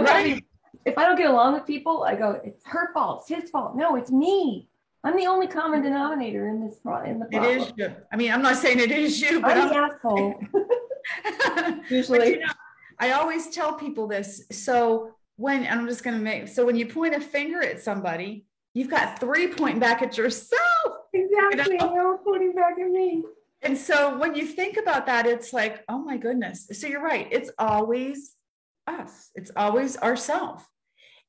I don't get along with people, I go, it's her fault, it's his fault. No, it's me. I'm the only common denominator in the problem.
It is you. I mean, I'm not saying it is you, but
I'm the asshole. Usually.
But, I always tell people this. So when when you point a finger at somebody, you've got 3 pointing back at yourself.
Exactly. They're pointing back at me.
And so when you think about that, it's like, oh my goodness. So you're right. It's always us. It's always ourselves.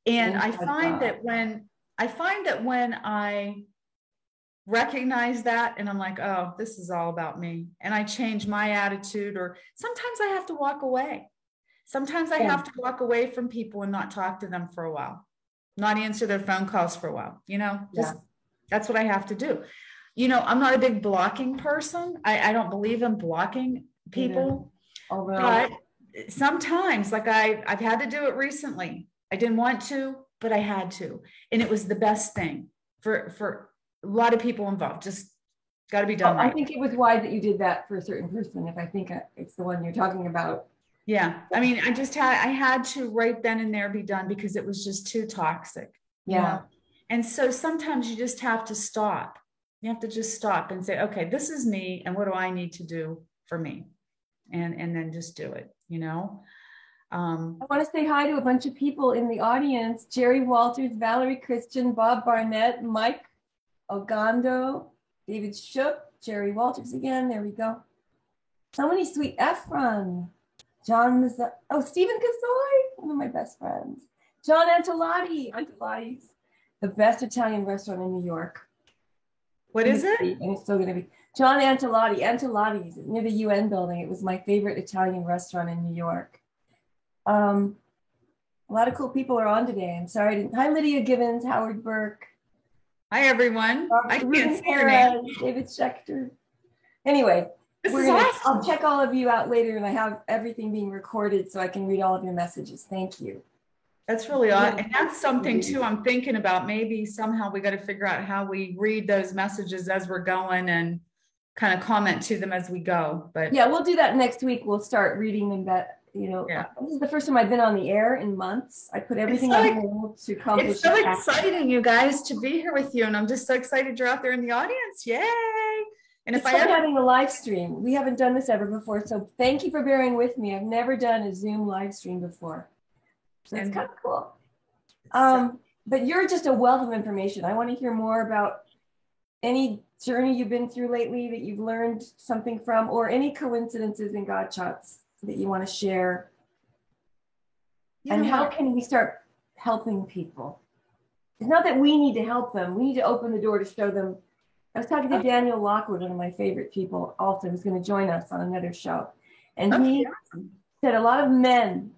And I find that when I recognize that and I'm like, oh, this is all about me, and I change my attitude, or sometimes I have to walk away. Sometimes I have to walk away from people and not talk to them for a while, not answer their phone calls for a while, that's what I have to do. I'm not a big blocking person. I don't believe in blocking people, but sometimes, like I've had to do it recently. I didn't want to, but I had to. And it was the best thing for a lot of people involved. Just got to be done.
I think it was wise that you did that for a certain person. If I think it's the one you're talking about.
Yeah. I mean, I had to right then and there be done because it was just too toxic.
Yeah.
And so sometimes you just have to stop. You have to just stop and say, okay, this is me. And what do I need to do for me? And then just do it, I
want to say hi to a bunch of people in the audience: Jerry Walters, Valerie Christian, Bob Barnett, Mike Ogando, David Shook, Jerry Walters again. There we go. So many sweet Efron. Stephen Casoy, one of my best friends. John Antilotti. Antilotti's the best Italian restaurant in New York.
What is it?
And it's still going to be. John Antilotti. Antilotti's near the UN building. It was my favorite Italian restaurant in New York. A lot of cool people are on today. I'm sorry. Hi, Lydia Gibbons, Howard Burke.
Hi, everyone. I can't see your name.
David Schechter. Anyway, awesome. I'll check all of you out later, and I have everything being recorded so I can read all of your messages. Thank you.
That's really awesome. And that's something too I'm thinking about. Maybe somehow we got to figure out how we read those messages as we're going and kind of comment to them as we go. But
yeah, we'll do that next week. We'll start reading them. This is the first time I've been on the air in months. I put everything on to accomplish.
It's so exciting, you guys, to be here with you, and I'm just so excited you're out there in the audience. Yay! And
if having a live stream, we haven't done this ever before, so thank you for bearing with me. I've never done a Zoom live stream before, so it's kind of cool. But you're just a wealth of information. I want to hear more about any journey you've been through lately that you've learned something from, or any coincidences in God Shots that you want to share. And how can we start helping people? It's not that we need to help them. We need to open the door to show them. I was talking to Daniel Lockwood, one of my favorite people, also, who's going to join us on another show. And
Okay.
he said a lot of men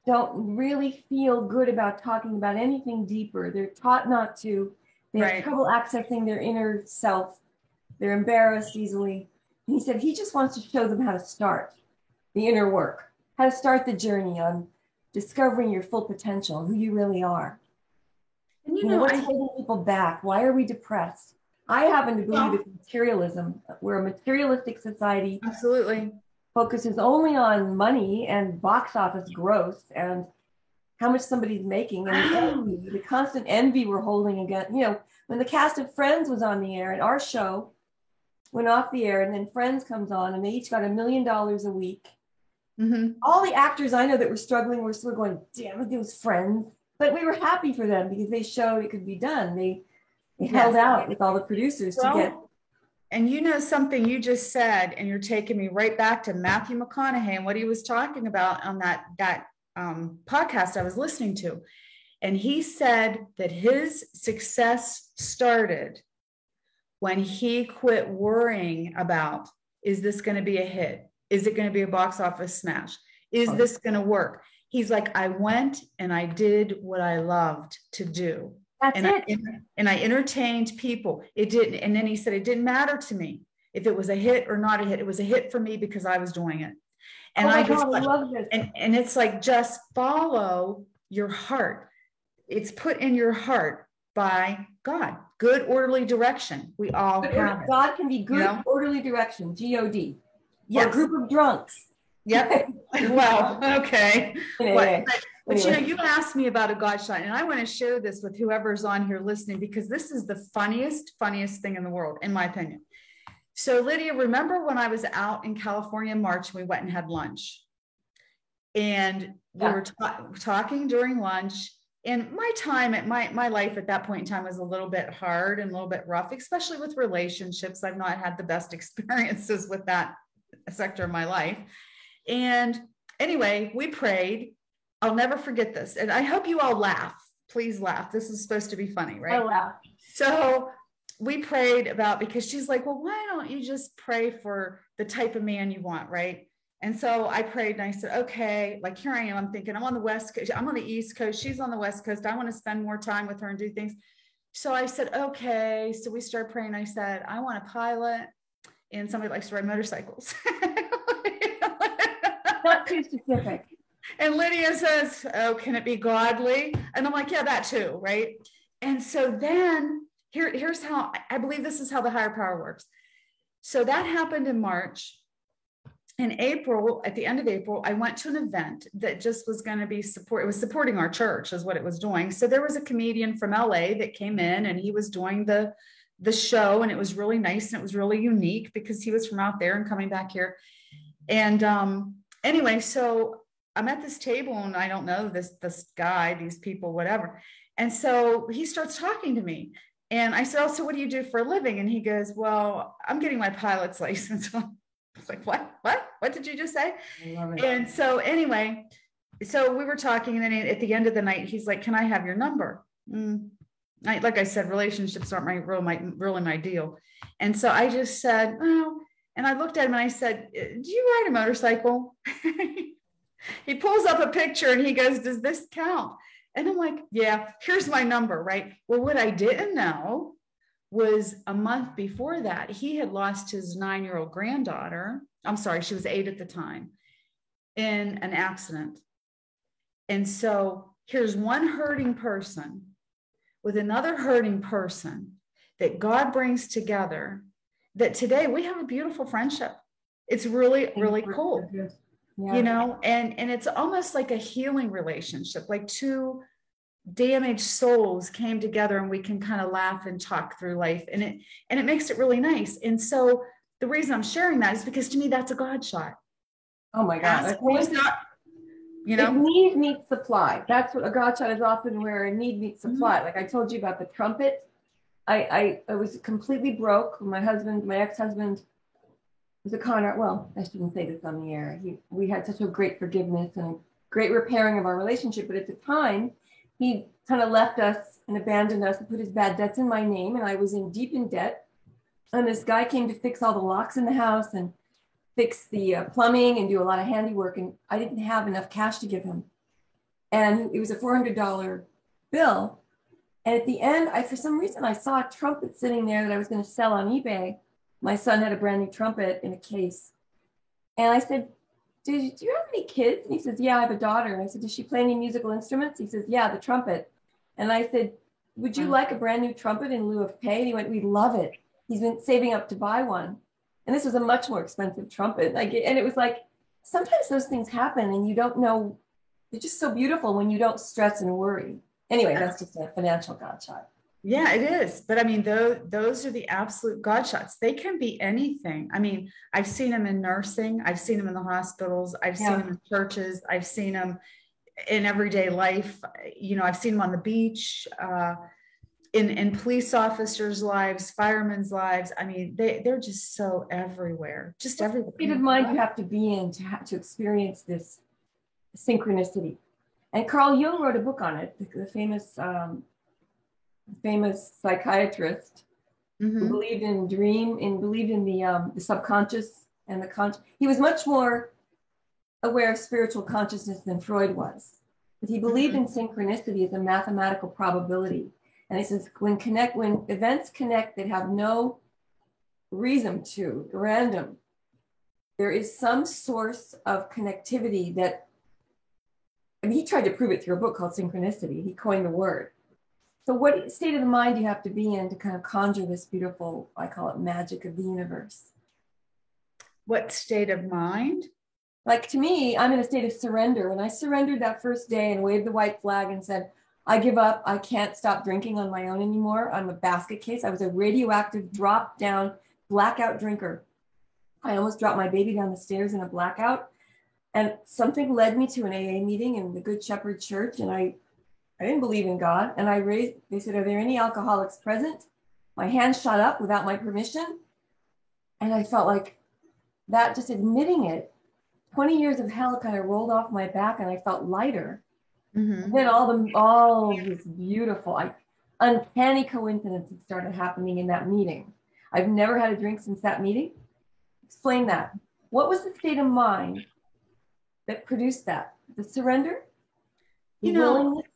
don't really feel good about talking about anything deeper. They're taught not to. They have trouble accessing their inner self. They're embarrassed easily. And he said he just wants to show them how to start the inner work, how to start the journey on discovering your full potential, who you really are.
And
what's holding people back? Why are we depressed? I happen to believe it's materialism. We're a materialistic society.
Absolutely.
Focuses only on money and box office gross and how much somebody's making, and the envy, the constant envy we're holding against. When the cast of Friends was on the air and our show went off the air, and then Friends comes on and they each got $1 million a week.
Mm-hmm.
All the actors I know that were struggling were still going, damn it, those Friends. But we were happy for them because they showed it could be done. They held out with all the producers to get.
And something you just said, and you're taking me right back to Matthew McConaughey and what he was talking about on that podcast I was listening to. And he said that his success started when he quit worrying about, is this going to be a hit? Is it going to be a box office smash? Is this going to work? He's like, I went and I did what I loved to do. And I entertained people. It didn't. And then he said, it didn't matter to me if it was a hit or not a hit. It was a hit for me because I was doing it. And I love this. And it's like, just follow your heart. It's put in your heart by God. Good, orderly direction. We all have it.
God can be good, orderly direction. G-O-D.
Yes.
Or a group of drunks.
Yep. Well, okay. But you asked me about a God shot, and I want to share this with whoever's on here listening, because this is the funniest thing in the world, in my opinion. So Lydia, remember when I was out in California in March, we went and had lunch, and we were talking during lunch, and my life at that point in time was a little bit hard and a little bit rough, especially with relationships. I've not had the best experiences with that sector of my life. And anyway, we prayed. I'll never forget this. And I hope you all laugh. Please laugh. This is supposed to be funny, right?
I laugh.
So we prayed about, because she's like, well, why don't you just pray for the type of man you want, right? And so I prayed and I said, okay, like here I am. I'm thinking, I'm on the West Coast. I'm on the East Coast. She's on the West Coast. I want to spend more time with her and do things. So I said, okay. So we started praying. I said, I want a pilot and somebody likes to ride motorcycles.
Not too specific.
And Lydia says, oh, can it be godly? And I'm like, yeah, that too, right? And so then here's how I believe this is how the higher power works. So that happened in March. In April, at the end of April, I went to an event that just was going to be it was supporting our church is what it was doing. So there was a comedian from LA that came in and he was doing the show, and it was really nice. And it was really unique because he was from out there and coming back here. And anyway, so I'm at this table and I don't know this guy, these people, whatever. And so he starts talking to me. And I said, oh, so what do you do for a living? And he goes, well, I'm getting my pilot's license. I was like, what did you just say? And so anyway, so we were talking, and then at the end of the night, he's like, can I have your number? Like I said, relationships aren't really my deal. And so I just said, oh, and I looked at him and I said, do you ride a motorcycle? He pulls up a picture and he goes, does this count? And I'm like, yeah, here's my number, right? Well, what I didn't know was a month before that, he had lost his 9-year-old granddaughter. I'm sorry, she was 8 at the time, in an accident. And so here's one hurting person with another hurting person that God brings together, that today we have a beautiful friendship. It's really, really cool. Yeah. And it's almost like a healing relationship, like two damaged souls came together and we can kind of laugh and talk through life, and it makes it really nice. And so the reason I'm sharing that is because to me, that's a God shot.
Oh my God. Need meets supply. That's what a God shot is, often where a need meets supply. Like I told you about the trumpet. I was completely broke. My ex-husband was a con artist. Well, I shouldn't say this on the air. We had such a great forgiveness and great repairing of our relationship. But at the time, he kind of left us and abandoned us and put his bad debts in my name. And I was in deep in debt. And this guy came to fix all the locks in the house and fix the plumbing and do a lot of handiwork. And I didn't have enough cash to give him. And it was a $400 bill. And at the end, for some reason, I saw a trumpet sitting there that I was going to sell on eBay. My son had a brand new trumpet in a case. And I said, do you have any kids? And he says, yeah, I have a daughter. And I said, does she play any musical instruments? He says, yeah, the trumpet. And I said, would you like a brand new trumpet in lieu of pay? And he went, we'd love it. He's been saving up to buy one. And this was a much more expensive trumpet. And it was like, sometimes those things happen and you don't know. They're just so beautiful when you don't stress and worry. Anyway, that's just a financial God shot.
Yeah, it is. But I mean, those are the absolute God shots. They can be anything. I mean, I've seen them in nursing. I've seen them in the hospitals. I've seen them in churches. I've seen them in everyday life. You know, I've seen them on the beach, in police officers' lives, firemen's lives. I mean, they're just so everywhere, just everywhere.
What state of mind you have to be in to experience this synchronicity. And Carl Jung wrote a book on it, the famous psychiatrist who believed in believed in the subconscious and the conscious. He was much more aware of spiritual consciousness than Freud was, but he believed in synchronicity as a mathematical probability. And he says when events connect that have no reason to, random, there is some source of connectivity that, I mean, he tried to prove it through a book called Synchronicity. He coined the word. So what state of the mind do you have to be in to kind of conjure this beautiful, I call it magic of the universe?
What state of mind?
Like to me, I'm in a state of surrender. And I surrendered that first day and waved the white flag and said, I give up. I can't stop drinking on my own anymore. I'm a basket case. I was a radioactive, drop down, blackout drinker. I almost dropped my baby down the stairs in a blackout. And something led me to an AA meeting in the Good Shepherd Church. And I didn't believe in God. And they said, are there any alcoholics present? My hand shot up without my permission. And I felt like that, just admitting it, 20 years of hell kind of rolled off my back and I felt lighter. And then all this beautiful, uncanny coincidences started happening in that meeting. I've never had a drink since that meeting. Explain that. What was the state of mind that produced that? The surrender? The willingness?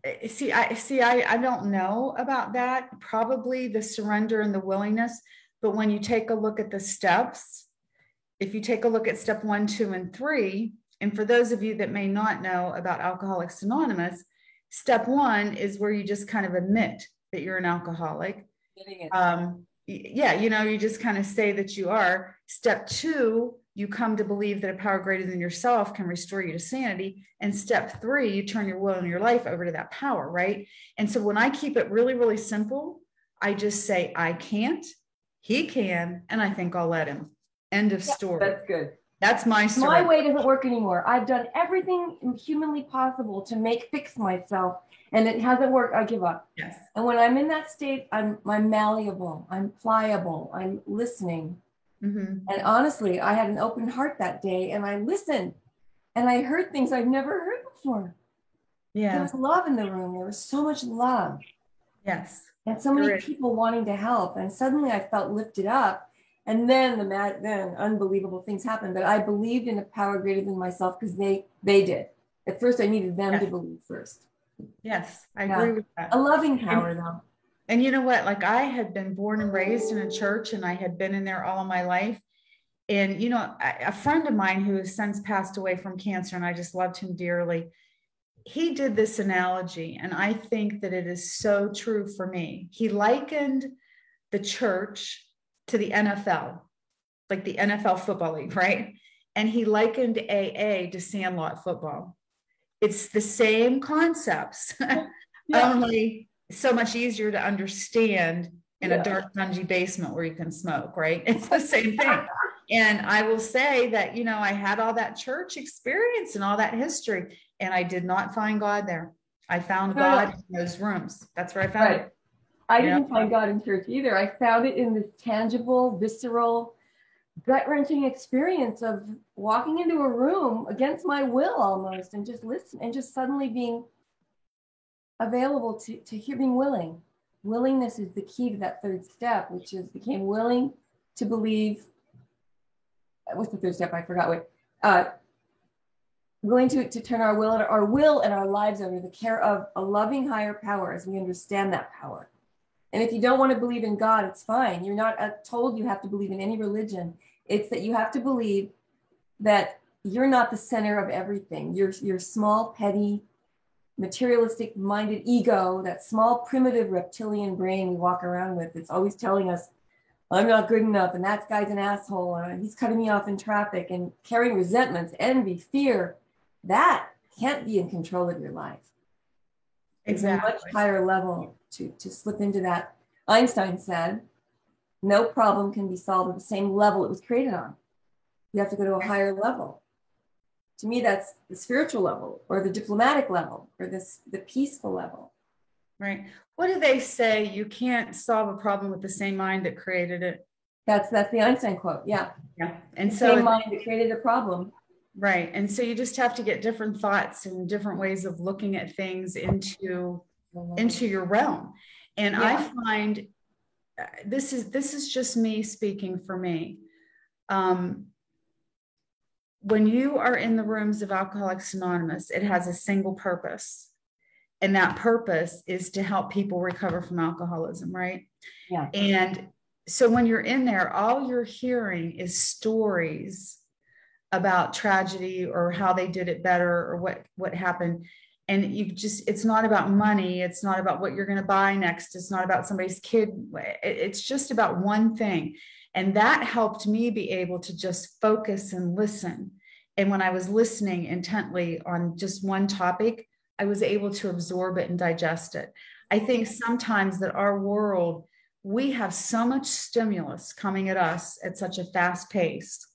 I don't know about that. Probably the surrender and the willingness. But when you take a look at the steps, if you take a look at step 1, 2, and 3, and for those of you that may not know about Alcoholics Anonymous, step 1 is where you just kind of admit that you're an alcoholic. You just kind of say that you are. Step 2, you come to believe that a power greater than yourself can restore you to sanity. And step 3, you turn your will and your life over to that power, right? And so when I keep it really, really simple, I just say, I can't, he can, and I think I'll let him. End of story.
That's good.
That's my story.
My way doesn't work anymore. I've done everything humanly possible to fix myself, and it hasn't worked. I give up.
Yes.
And when I'm in that state, I'm malleable. I'm pliable. I'm listening. And honestly, I had an open heart that day, and I listened, and I heard things I've never heard before.
Yeah.
There was love in the room. There was so much love.
Yes.
And so many people wanting to help, and suddenly I felt lifted up. And then then unbelievable things happened. But I believed in a power greater than myself because they did. At first, I needed them to believe first.
Yes, I agree with that.
A loving power, though.
And you know what? Like I had been born and raised in a church, and I had been in there all of my life. And you know, a friend of mine who has since passed away from cancer, and I just loved him dearly. He did this analogy, and I think that it is so true for me. He likened the church to the NFL, like the NFL football league, right? And he likened AA to Sandlot football. It's the same concepts, only so much easier to understand in a dark, dungy basement where you can smoke, right? It's the same thing. And I will say that, you know, I had all that church experience and all that history, and I did not find God there. I found God in those rooms. That's where I found it.
I didn't find God in church either. I found it in this tangible, visceral, gut-wrenching experience of walking into a room against my will almost and just listen and just suddenly being available to hear, being willing. Willingness is the key to that third step, which is became willing to believe. What's the third step? I forgot what. Willing to turn our will and our lives over to the care of a loving higher power as we understand that power. And if you don't want to believe in God, it's fine. You're not told you have to believe in any religion. It's that you have to believe that you're not the center of everything. Your small, petty, materialistic minded ego, that small, primitive reptilian brain we walk around with, it's always telling us, I'm not good enough, and that guy's an asshole, and he's cutting me off in traffic, and carrying resentments, envy, fear, that can't be in control of your life.
Exactly.
It's a much higher level to slip into that. Einstein said, no problem can be solved at the same level it was created on. You have to go to a higher level. To me, that's the spiritual level, or the diplomatic level, or the peaceful level.
Right. What do they say? You can't solve a problem with the same mind that created it.
That's the Einstein quote. Yeah.
Yeah. And
the
so
same mind that created a problem.
Right. And so you just have to get different thoughts and different ways of looking at things into your realm. And yeah. I find this is just me speaking for me. When you are in the rooms of Alcoholics Anonymous, it has a single purpose. And that purpose is to help people recover from alcoholism, right?
Yeah.
And so when you're in there, all you're hearing is stories about tragedy or how they did it better or what happened. And it's not about money. It's not about what you're going to buy next. It's not about somebody's kid. It's just about one thing. And that helped me be able to just focus and listen. And when I was listening intently on just one topic, I was able to absorb it and digest it. I think sometimes that our world, we have so much stimulus coming at us at such a fast pace.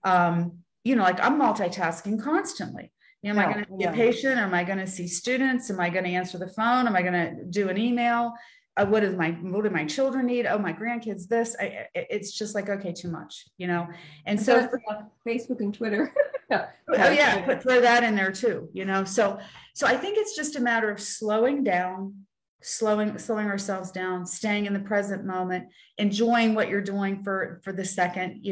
Like I'm multitasking constantly. Am I going to see a patient? Am I going to see students? Am I going to answer the phone? Am I going to do an email? What do my children need? Oh, my grandkids, this. It's just like, okay, too much, And so
Facebook and Twitter.
Throw that in there too, So I think it's just a matter of slowing down, slowing ourselves down, staying in the present moment, enjoying what you're doing for the second,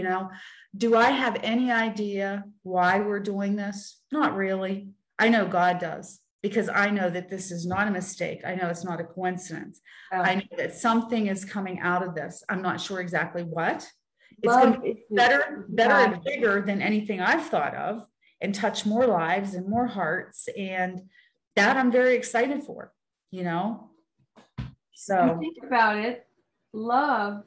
Do I have any idea why we're doing this? Not really. I know God does, because I know that this is not a mistake. I know it's not a coincidence. I know that something is coming out of this. I'm not sure exactly what. It's going to be better and bigger than anything I've thought of, and touch more lives and more hearts. And that I'm very excited for, So
think about it. Love.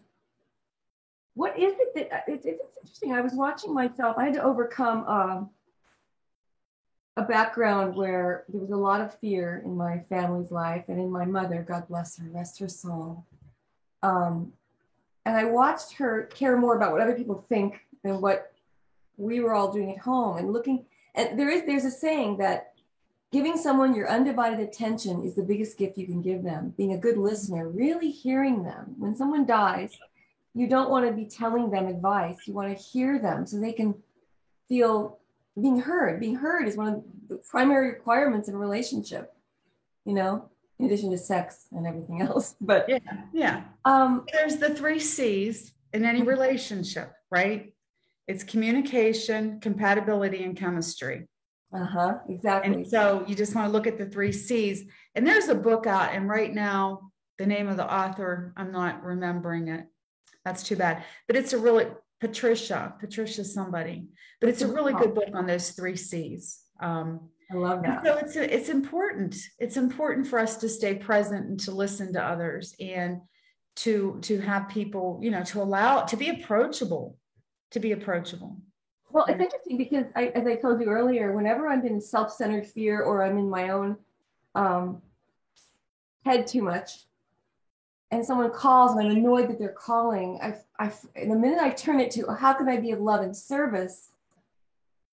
What is it that it's interesting? I was watching myself. I had to overcome a background where there was a lot of fear in my family's life and in my mother, God bless her, rest her soul. And I watched her care more about what other people think than what we were all doing at home, and looking. And there's a saying that giving someone your undivided attention is the biggest gift you can give them. Being a good listener, really hearing them. When someone dies, you don't want to be telling them advice. You want to hear them so they can feel being heard. Being heard is one of the primary requirements in a relationship, in addition to sex and everything else. But
yeah. There's the 3 C's in any relationship, right? It's communication, compatibility, and chemistry.
Exactly.
And so you just want to look at the 3 C's. And there's a book out, and right now the name of the author, I'm not remembering it. That's too bad. But it's a really Patricia somebody. But it's a really good book on those 3 C's.
I love that.
So it's important. It's important for us to stay present and to listen to others, and to have people, to be approachable.
Well, it's interesting because as I told you earlier, whenever I'm in self-centered fear, or I'm in my own head too much, and someone calls and I'm annoyed that they're calling, the minute I turn it to how can I be of love and service,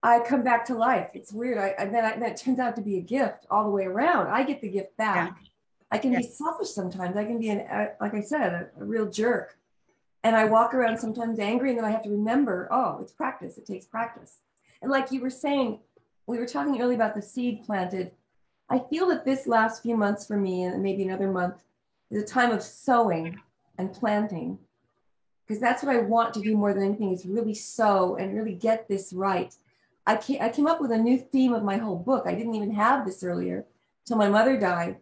I come back to life. It's weird. That turns out to be a gift all the way around. I get the gift back. Yeah. I can be selfish sometimes. I can be, like I said, a real jerk. And I walk around sometimes angry, and then I have to remember, it's practice. It takes practice. And like you were saying, we were talking earlier about the seed planted. I feel that this last few months for me, and maybe another month, is a time of sowing and planting, because that's what I want to do more than anything, is really sow and really get this right. I came up with a new theme of my whole book. I didn't even have this earlier till my mother died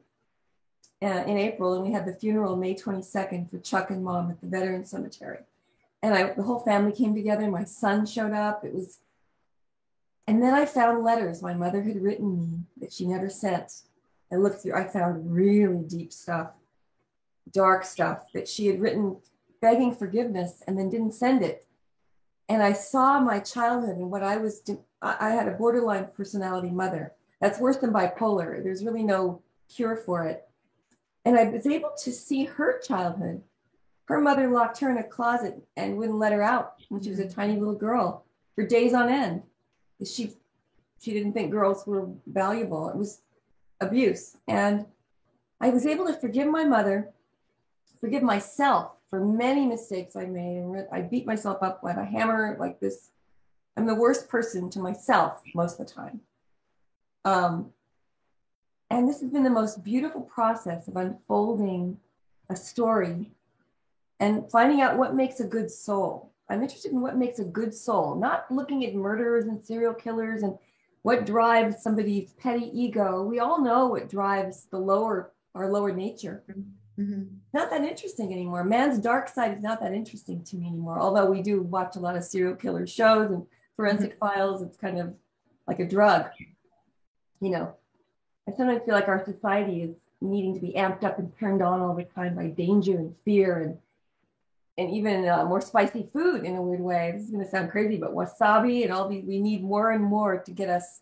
in April, and we had the funeral May 22nd for Chuck and Mom at the Veterans Cemetery. And the whole family came together. My son showed up. And then I found letters my mother had written me that she never sent. I looked through, I found really deep stuff, dark stuff that she had written begging forgiveness and then didn't send it. And I saw my childhood and what I had a borderline personality mother. That's worse than bipolar. There's really no cure for it. And I was able to see her childhood. Her mother locked her in a closet and wouldn't let her out when she was a tiny little girl for days on end. She didn't think girls were valuable. It was abuse. And I was able to forgive my mother, forgive myself for many mistakes I made. And I beat myself up with a hammer like this. I'm the worst person to myself most of the time. And this has been the most beautiful process of unfolding a story and finding out what makes a good soul. I'm interested in what makes a good soul, not looking at murderers and serial killers and what drives somebody's petty ego. We all know what drives our lower nature. Mm-hmm. Not that interesting anymore. Man's dark side is not that interesting to me anymore. Although we do watch a lot of serial killer shows and forensic files. It's kind of like a drug. You know, I sometimes feel like our society is needing to be amped up and turned on all the time by danger and fear and even more spicy food in a weird way. This is going to sound crazy, but wasabi and all these, we need more and more to get us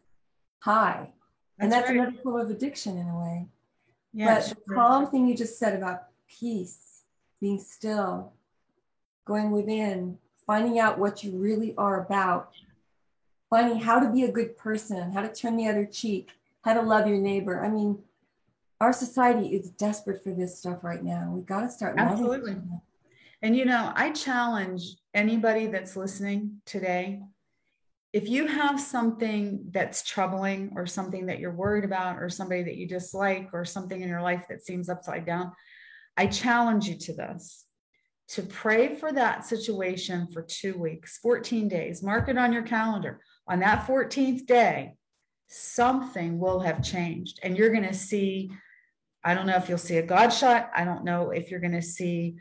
high. And that's right. Another form of addiction in a way. Yes, but the calm thing you just said about peace, being still, going within, finding out what you really are about, finding how to be a good person, how to turn the other cheek, how to love your neighbor. I mean, our society is desperate for this stuff right now. We've got to start
Absolutely.
loving people.
And, you know, I challenge anybody that's listening today, if you have something that's troubling or something that you're worried about or somebody that you dislike or something in your life that seems upside down, I challenge you to this, to pray for that situation for 2 weeks, 14 days, mark it on your calendar. On that 14th day, something will have changed and you're going to see, I don't know if you'll see a God shot. I don't know if you're going to see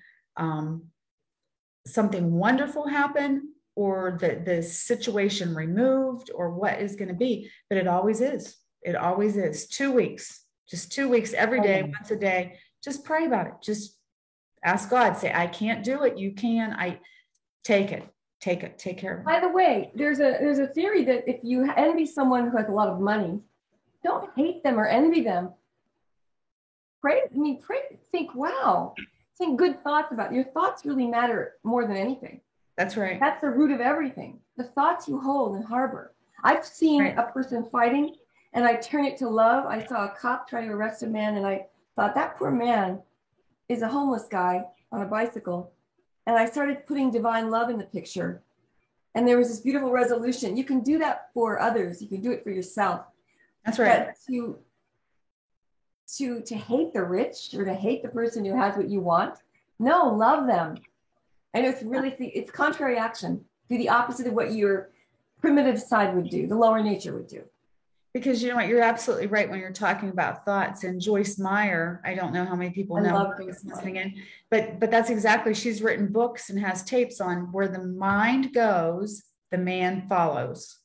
something wonderful happen or the situation removed or what is going to be, but it always is. It always is. 2 weeks, just 2 weeks, every day, once a day, just pray about it. Just ask God, say, I can't do it. You can. Take care of it.
By the way, there's a theory that if you envy someone who has a lot of money, don't hate them or envy them. Pray, think, wow. Think good thoughts about it. Your thoughts really matter more than anything.
That's right.
That's the root of everything. The thoughts you hold and harbor. I've seen a person fighting and I turn it to love. I saw a cop try to arrest a man and I thought that poor man is a homeless guy on a bicycle. And I started putting divine love in the picture. And there was this beautiful resolution. You can do that for others. You can do it for yourself.
That's right.
But to hate the rich or to hate the person who has what you want. No, love them. And it's contrary action. Do the opposite of what your primitive side would do, the lower nature would do.
Because you know what, you're absolutely right when you're talking about thoughts. And Joyce Meyer, I don't know how many people know who's listening in, but that's exactly, she's written books and has tapes on where the mind goes, the man follows.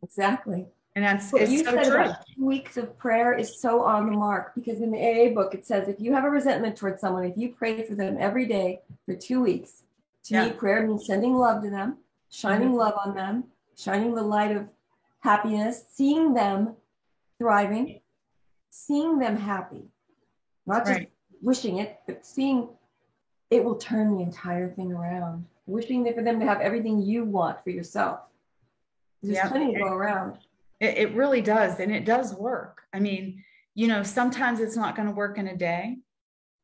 Exactly.
And that's
what you said about 2 weeks of prayer is so on the mark, because in the AA book, it says, if you have a resentment towards someone, if you pray for them every day for 2 weeks, to me, prayer means sending love to them, shining love on them, shining the light of happiness, seeing them thriving, seeing them happy, not just wishing it, but seeing it will turn the entire thing around. Wishing for them to have everything you want for yourself. There's plenty to go around.
It really does. And it does work. I mean, you know, sometimes it's not going to work in a day.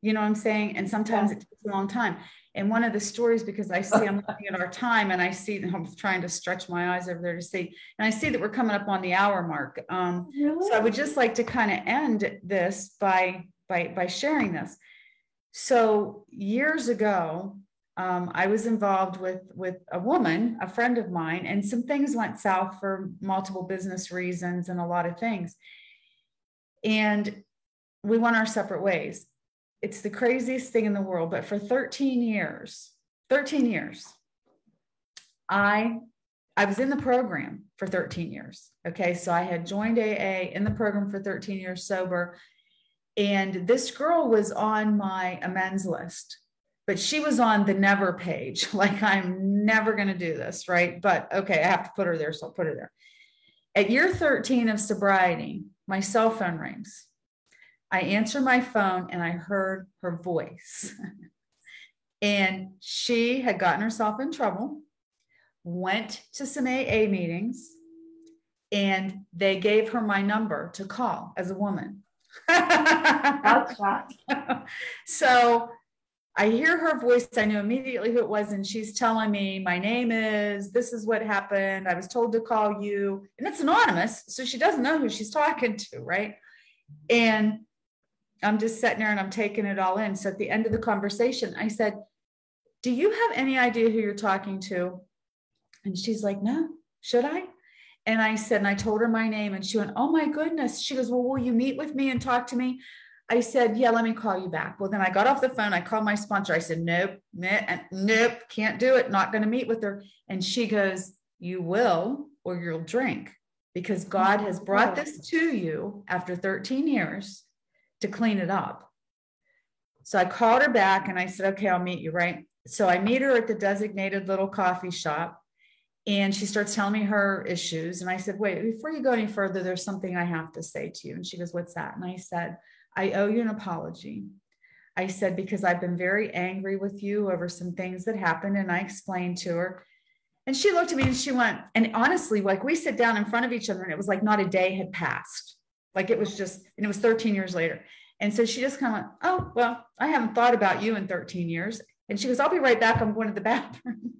You know what I'm saying? And sometimes it takes a long time. And one of the stories, because I see, I'm looking at our time and I see, I'm trying to stretch my eyes over there to see, and I see that we're coming up on the hour mark.
Really?
So I would just like to kind of end this by sharing this. So years ago, I was involved with a woman, a friend of mine, and some things went south for multiple business reasons and a lot of things. And we went our separate ways. It's the craziest thing in the world, but for 13 years, I was in the program for 13 years. Okay. So I had joined AA, in the program for 13 years sober. And this girl was on my amends list, but she was on the never page. Like, I'm never going to do this. Right. But okay, I have to put her there. So I'll put her there. At year 13 of sobriety, my cell phone rings. I answer my phone and I heard her voice. And she had gotten herself in trouble, went to some AA meetings, and they gave her my number to call as a woman.
That's shocked.
So I hear her voice. I knew immediately who it was. And she's telling me, my name is, this is what happened. I was told to call you. And it's anonymous. So she doesn't know who she's talking to, right? And I'm just sitting there and I'm taking it all in. So at the end of the conversation, I said, do you have any idea who you're talking to? And she's like, no, should I? And I said, and I told her my name, and she went, oh my goodness. She goes, well, will you meet with me and talk to me? I said, yeah, let me call you back. Well, then I got off the phone. I called my sponsor. I said, nope, can't do it. Not going to meet with her. And she goes, you will, or you'll drink, because God has brought this to you after 13 years to clean it up. So I called her back and I said, okay, I'll meet you. Right. So I meet her at the designated little coffee shop, and she starts telling me her issues. And I said, wait, before you go any further, there's something I have to say to you. And she goes, what's that? And I said, I owe you an apology. I said, because I've been very angry with you over some things that happened. And I explained to her, and she looked at me and she went, and honestly, like, we sit down in front of each other and it was like not a day had passed. Like, it was just, and it was 13 years later. And so she just kind of went, oh, well, I haven't thought about you in 13 years. And she goes, I'll be right back. I'm going to the bathroom.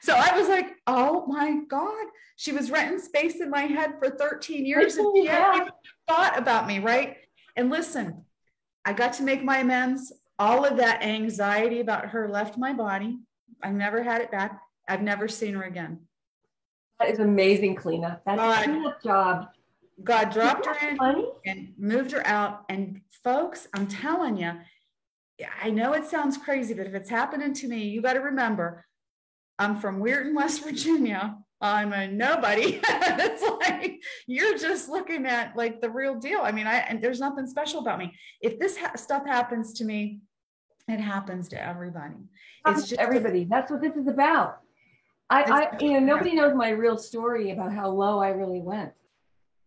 So I was like, oh my God, she was renting space in my head for 13 years. And she hadn't even thought about me. Right. And listen, I got to make my amends. All of that anxiety about her left my body. I never had it back. I've never seen her again.
That is amazing cleanup. That's a cleanup job.
God dropped her in and moved her out. And folks, I'm telling you, I know it sounds crazy, but if it's happening to me, you got to remember, I'm from Weirton, West Virginia. I'm a nobody. It's like, you're just looking at like the real deal. I mean, and there's nothing special about me. If this stuff happens to me, it happens to everybody.
It's just everybody. That's what this is about. Nobody knows my real story about how low I really went.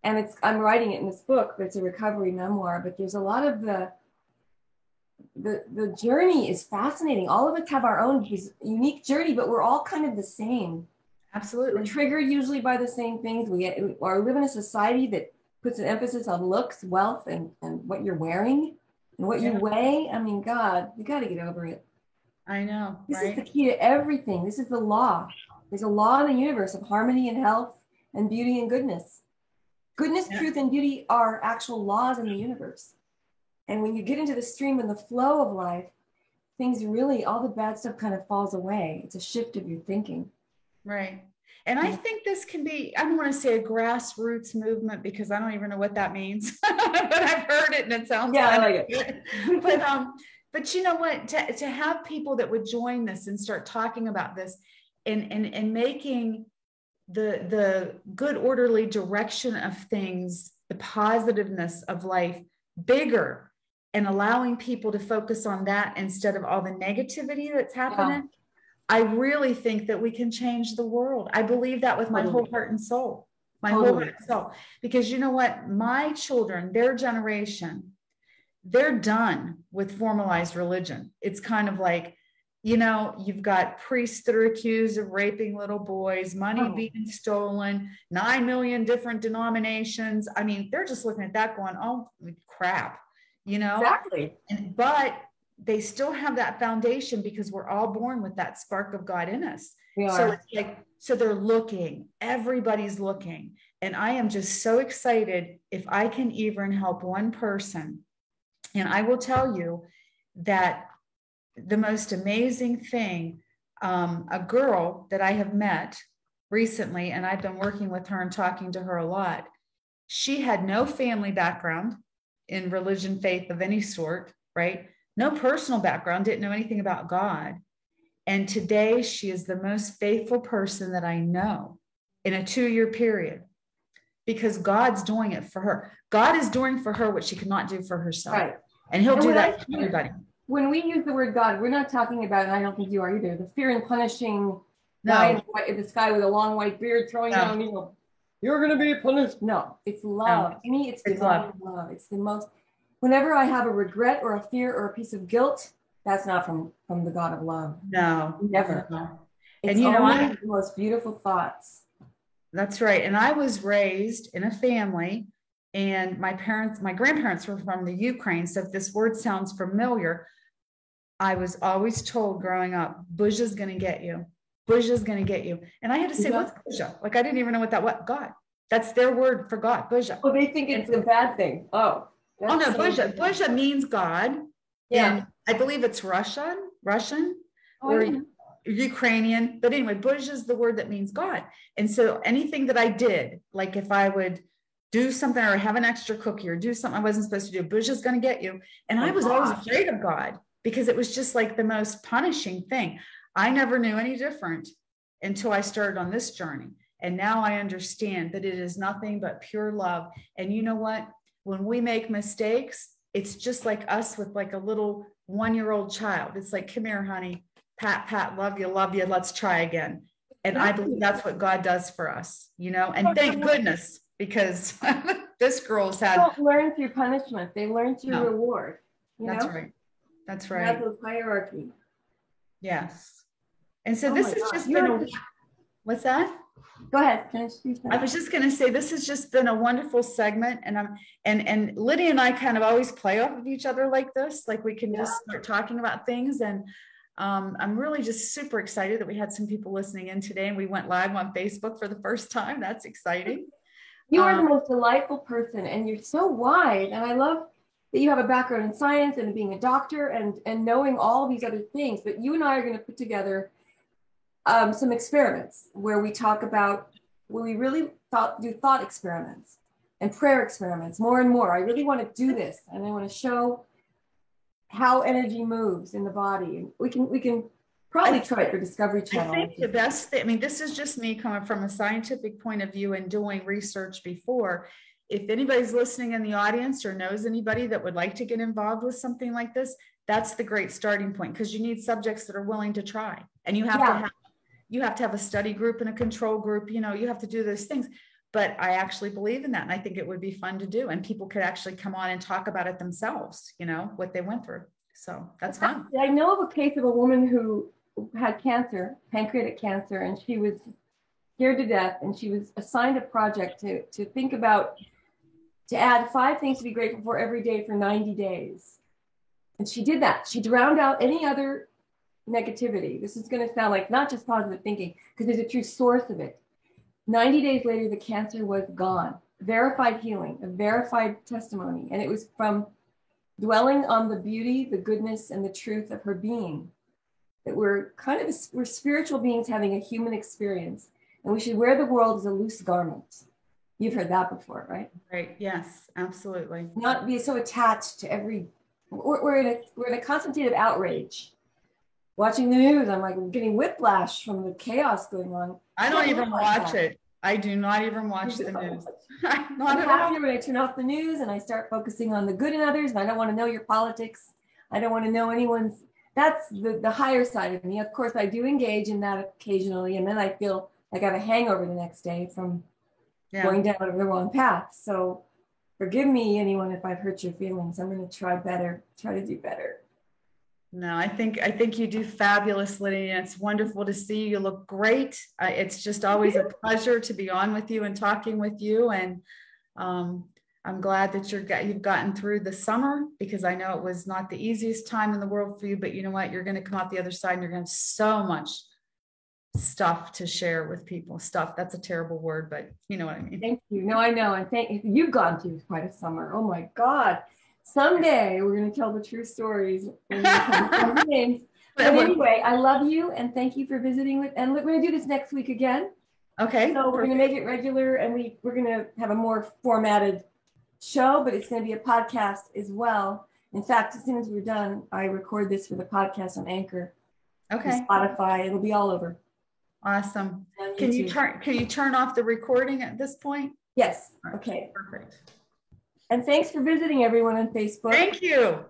And I'm writing it in this book, but it's a recovery memoir, but there's a lot of the journey is fascinating. All of us have our own unique journey, but we're all kind of the same.
Absolutely.
We're triggered usually by the same things. We live in a society that puts an emphasis on looks, wealth, and what you're wearing and what you weigh. I mean, God, we got to get over it.
I know.
This is the key to everything. This is the law. There's a law in the universe of harmony and health and beauty and goodness. Goodness, truth, and beauty are actual laws in the universe. And when you get into the stream and the flow of life, things really, all the bad stuff kind of falls away. It's a shift of your thinking.
Right. And I think this can be, I don't want to say a grassroots movement because I don't even know what that means, but I've heard it and it sounds
I like it.
But you know what, to have people that would join this and start talking about this and making the good orderly direction of things, the positiveness of life bigger, and allowing people to focus on that instead of all the negativity that's happening. I really think that we can change the world. I believe that with my whole heart and soul, whole heart and soul, because you know what, my children, their generation, they're done with formalized religion. It's kind of like, you know, you've got priests that are accused of raping little boys, money being stolen, 9 million different denominations. I mean, they're just looking at that going, oh, crap, you know?
Exactly.
But they still have that foundation because we're all born with that spark of God in us. So it's like, so they're looking, everybody's looking. And I am just so excited if I can even help one person. And I will tell you that the most amazing thing, a girl that I have met recently, and I've been working with her and talking to her a lot. She had no family background in religion, faith of any sort, right? No personal background, didn't know anything about God. And today she is the most faithful person that I know in a 2-year period, because God's doing it for her. God is doing for her what she could not do for herself.
Right.
And he'll do that for everybody.
When we use the word God, we're not talking about, and I don't think you are either, the fear and punishing
No.
guy in the sky with a long white beard throwing down, you're going to be punished. No, it's love.
No.
To me, it's divine love. It's the most, whenever I have a regret or a fear or a piece of guilt, that's not from the God of love.
No.
Never.
No.
It's only the most beautiful thoughts.
That's right. And I was raised in a family, and my grandparents were from the Ukraine. So if this word sounds familiar, I was always told growing up, Buzha's going to get you. Buzha's going to get you. And I had to say, what's Buzha? Like, I didn't even know what God. That's their word for God, Buzha.
Well, they think it's a bad thing. Oh
no, Buzha. Buzha means God. Yeah. And I believe it's Russian or Ukrainian. But anyway, Buzha is the word that means God. And so anything that I did, like if I would do something or have an extra cookie or do something I wasn't supposed to do, Buzha's going to get you. And I was always afraid of God, because it was just like the most punishing thing. I never knew any different until I started on this journey. And now I understand that it is nothing but pure love. And you know what? When we make mistakes, it's just like us with like a little 1-year-old child. It's like, come here, honey, pat, love you, let's try again. And I believe that's what God does for us, and thank goodness, because this girl's had.
They don't learn through punishment. They learn through reward.
That's right. That's right.
That's a hierarchy.
Yes. And so this has just been what's that?
Go ahead. Finish.
I was just going to say, this has just been a wonderful segment. And Lydia and I kind of always play off of each other like this, like we can just start talking about things. And I'm really just super excited that we had some people listening in today, and we went live on Facebook for the first time. That's exciting.
You are the most delightful person, and you're so wide. And I love that you have a background in science and being a doctor and knowing all these other things. But you and I are going to put together some experiments where we talk about, where we really do thought experiments and prayer experiments more and more. I really want to do this, and I want to show how energy moves in the body. And we can probably try it for Discovery Channel.
I think the best thing, this is just me coming from a scientific point of view and doing research before. If anybody's listening in the audience or knows anybody that would like to get involved with something like this, that's the great starting point, because you need subjects that are willing to try. And you have to have a study group and a control group. You have to do those things. But I actually believe in that. And I think it would be fun to do. And people could actually come on and talk about it themselves, what they went through. So that's fun.
I know of a case of a woman who had cancer, pancreatic cancer, and she was scared to death. And she was assigned a project to think about, to add 5 things to be grateful for every day for 90 days. And she did that. She drowned out any other negativity. This is going to sound like not just positive thinking, because there's a true source of it. 90 days later, the cancer was gone. Verified healing, a verified testimony. And it was from dwelling on the beauty, the goodness, and the truth of her being. That we're spiritual beings having a human experience, and we should wear the world as a loose garment. You've heard that before, right?
Right. Yes, absolutely.
Not be so attached to every. We're in a constant state of outrage. Watching the news, I'm like getting whiplash from the chaos going on.
I don't even watch it. I do not even watch the news.
I'm happier when I turn off the news and I start focusing on the good in others. And I don't want to know your politics. I don't want to know anyone's. That's the higher side of me. Of course, I do engage in that occasionally, and then I feel like I have a hangover the next day from going down the wrong path. So forgive me, anyone, if I've hurt your feelings. I'm going to try to do better.
No, I think you do fabulous, Lydia. It's wonderful to see you. You look great. It's just always a pleasure to be on with you and talking with you. And I'm glad that you've gotten through the summer, because I know it was not the easiest time in the world for you, but you know what? You're going to come out the other side and you're going to have so much stuff to share with people. Stuff, that's a terrible word, but you know what I mean.
Thank you. No, I know. And you've gone through quite a summer. Oh my God. Someday we're going to tell the true stories. But anyway, I love you and thank you for visiting with, and we're going to do this next week again.
Okay.
So we're going to make it regular, and we're going to have a more formatted show, but it's going to be a podcast as well. In fact, as soon as we're done, I record this for the podcast on Anchor.
Okay.
Spotify. It'll be all over.
Awesome. Can you turn off the recording at this point?
Yes. Okay.
Perfect.
And thanks for visiting everyone on Facebook.
Thank you.